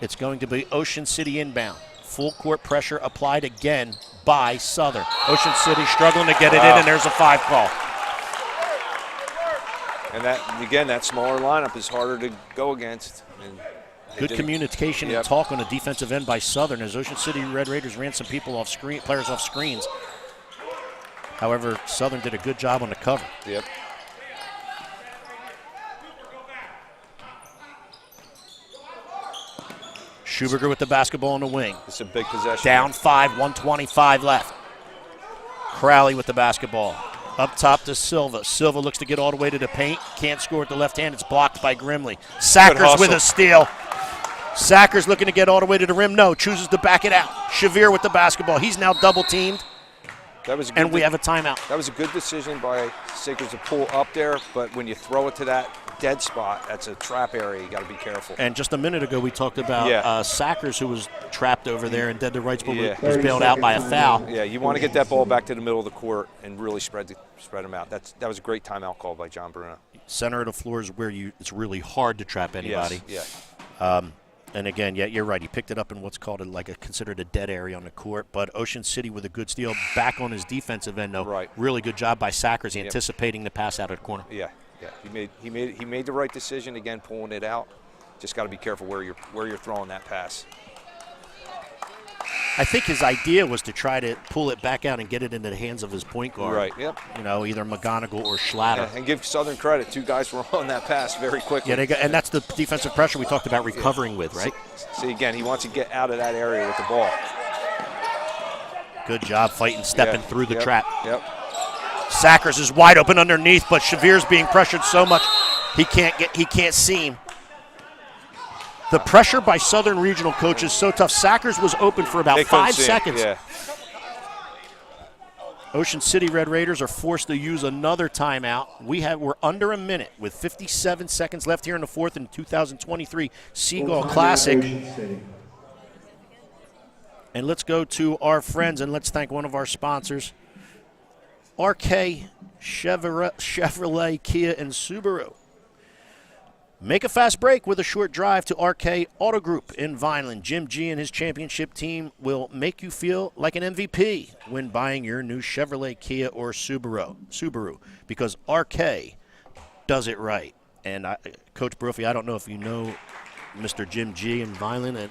It's going to be Ocean City inbound. Full court pressure applied again by Southern. Ocean City struggling to get it in, and there's a 5 call. And that, again, that smaller lineup is harder to go against. And good communication and talk on the defensive end by Southern as Ocean City Red Raiders ran some people off screen, players off screens. However, Southern did a good job on the cover. Yep. Schuberger with the basketball on the wing. It's a big possession. Down 5, 1:25 left. Crowley with the basketball. Up top to Silva. Silva looks to get all the way to the paint. Can't score with the left hand. It's blocked by Grimley. Sackers with a steal. Sackers looking to get all the way to the rim. No, chooses to back it out. Shavir with the basketball. He's now double teamed. And we have a timeout. That was a good decision by Sackers to pull up there, but when you throw it to that dead spot, that's a trap area. You got to be careful. And just a minute ago, we talked about Sackers, who was trapped over there and dead to rights, but was bailed out by a foul. Yeah, you want to get that ball back to the middle of the court and really spread them out. That was a great timeout call by John Bruno. Center of the floor is where it's really hard to trap anybody. Yes, and again, you're right. He picked it up in what's called considered a dead area on the court. But Ocean City with a good steal back on his defensive end, though. Right. Really good job by Sackers anticipating the pass out of the corner. Yeah. He made the right decision again, pulling it out. Just got to be careful where you're throwing that pass. I think his idea was to try to pull it back out and get it into the hands of his point guard. Right. Yep. Either McGonigal or Schlatter. Yeah, and give Southern credit. 2 guys were on that pass very quickly. Yeah, and that's the defensive pressure we talked about recovering with, right? See, again, he wants to get out of that area with the ball. Good job fighting, stepping through the trap. Yep. Sackers is wide open underneath, but Shavir's being pressured so much he can't see him. The pressure by Southern Regional coach is so tough. Sackers was open for about 5 seconds. Yeah. Ocean City Red Raiders are forced to use another timeout. We're under a minute with 57 seconds left here in the fourth in 2023 Seagull Classic. And let's go to our friends and let's thank one of our sponsors, RK Chevrolet, Kia, and Subaru. Make a fast break with a short drive to RK Auto Group in Vineland. Jim G and his championship team will make you feel like an MVP when buying your new Chevrolet, Kia, or Subaru because RK does it right. And Coach Brophy, I don't know if you know Mr. Jim G in Vineland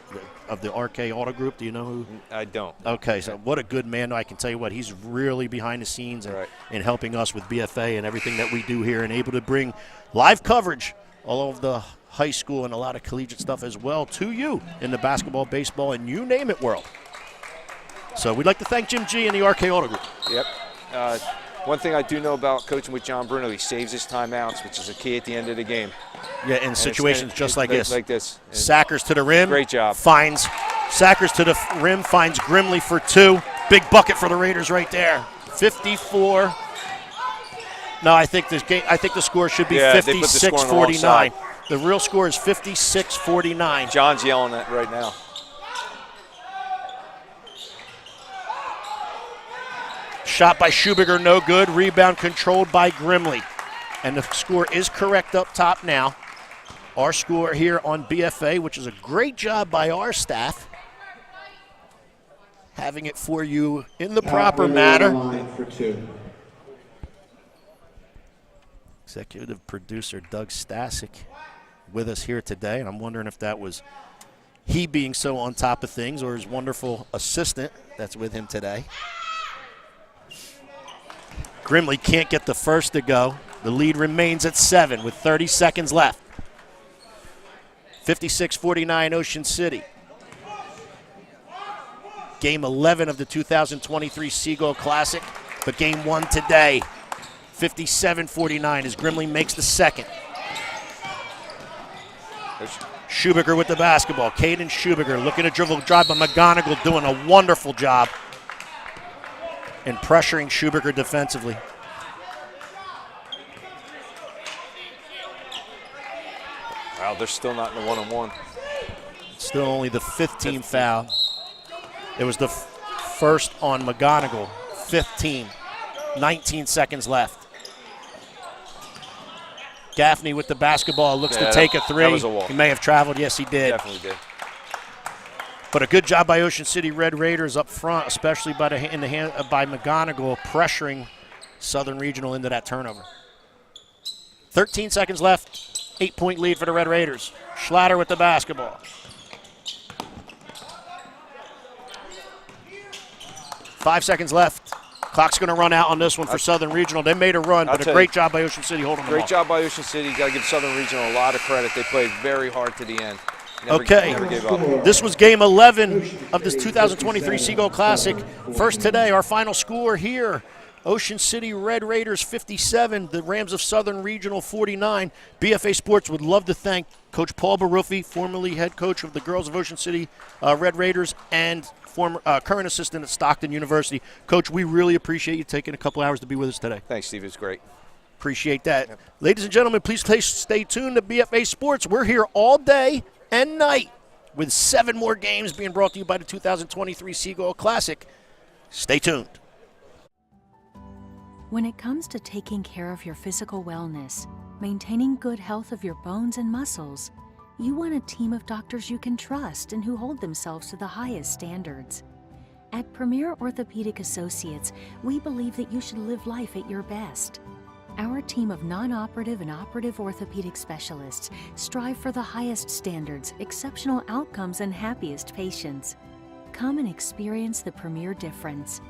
of the RK Auto Group. Do you know who? I don't. Okay, so what a good man. I can tell you what, he's really behind the scenes and helping us with BFA and everything that we do here and able to bring live coverage all of the high school and a lot of collegiate stuff as well to you in the basketball, baseball, and you name it world. So we'd like to thank Jim G and the RK Auto Group. Yep. One thing I do know about coaching with John Bruno, he saves his timeouts, which is a key at the end of the game. Yeah, in situations just like this. Like this. Sackers to the rim. Great job. Sackers to the rim, finds Grimley for 2. Big bucket for the Raiders right there. 54. No, I think the score should be 56-49. The real score is 56-49. John's yelling at right now. Shot by Schuberger, no good. Rebound controlled by Grimley. And the score is correct up top now. Our score here on BFA, which is a great job by our staff, having it for you in the proper manner. Executive producer Doug Stasic with us here today, and I'm wondering if that was he being so on top of things or his wonderful assistant that's with him today. Grimley can't get the first to go. The lead remains at 7 with 30 seconds left. 56-49 Ocean City. Game 11 of the 2023 Seagull Classic, but game 1 today. 57-49 as Grimley makes the second. Schuberger with the basketball. Caden Schuberger looking to dribble drive, but McGonigal doing a wonderful job in pressuring Schuberger defensively. Wow, they're still not in the one-on-one. Still only the 15th foul. It was the first on McGonigal. 15. 19 seconds left. Gaffney with the basketball, looks to Yeah, take a three. that was a walk. He may have traveled. Yes, he did. Definitely did. But a good job by Ocean City Red Raiders up front, especially by McGonigal, pressuring Southern Regional into that turnover. 13 seconds left. 8-point lead for the Red Raiders. Schlatter with the basketball. 5 seconds left. Clock's going to run out on this one for Southern Regional. They made a run, but a great job by Ocean City holding them off. Great job by Ocean City. Got to give Southern Regional a lot of credit. They played very hard to the end. Never gave up. This was game 11 of this 2023 Seagull Classic. First today, our final score here. Ocean City Red Raiders 57, the Rams of Southern Regional 49. BFA Sports would love to thank Coach Paul Baruffi, formerly head coach of the girls of Ocean City Red Raiders and former current assistant at Stockton University. Coach, we really appreciate you taking a couple hours to be with us today. Thanks, Steve. It's great. Appreciate that. Yep. Ladies and gentlemen, please stay tuned to BFA Sports. We're here all day and night with 7 more games being brought to you by the 2023 Seagull Classic. Stay tuned. When it comes to taking care of your physical wellness, maintaining good health of your bones and muscles, you want a team of doctors you can trust and who hold themselves to the highest standards. At Premier Orthopedic Associates, we believe that you should live life at your best. Our team of non-operative and operative orthopedic specialists strive for the highest standards, exceptional outcomes, and happiest patients. Come and experience the Premier difference.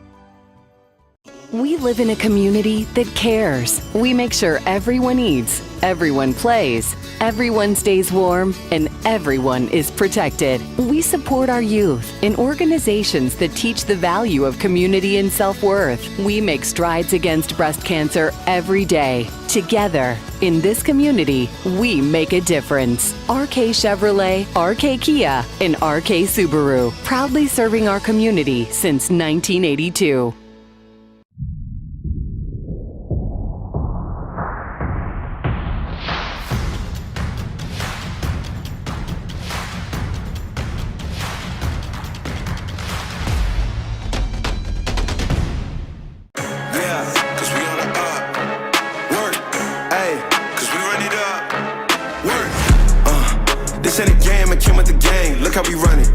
We live in a community that cares. We make sure everyone eats, everyone plays, everyone stays warm, and everyone is protected. We support our youth in organizations that teach the value of community and self-worth. We make strides against breast cancer every day. Together, in this community, we make a difference. RK Chevrolet, RK Kia, and RK Subaru, proudly serving our community since 1982. This ain't a game, I came with the game. Look how we run it.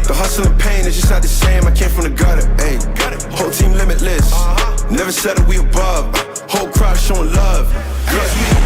The hustle and pain is just not the same. I came from the gutter. Ayy, whole team limitless. Never settle, we above. Whole crowd showing love. Yeah.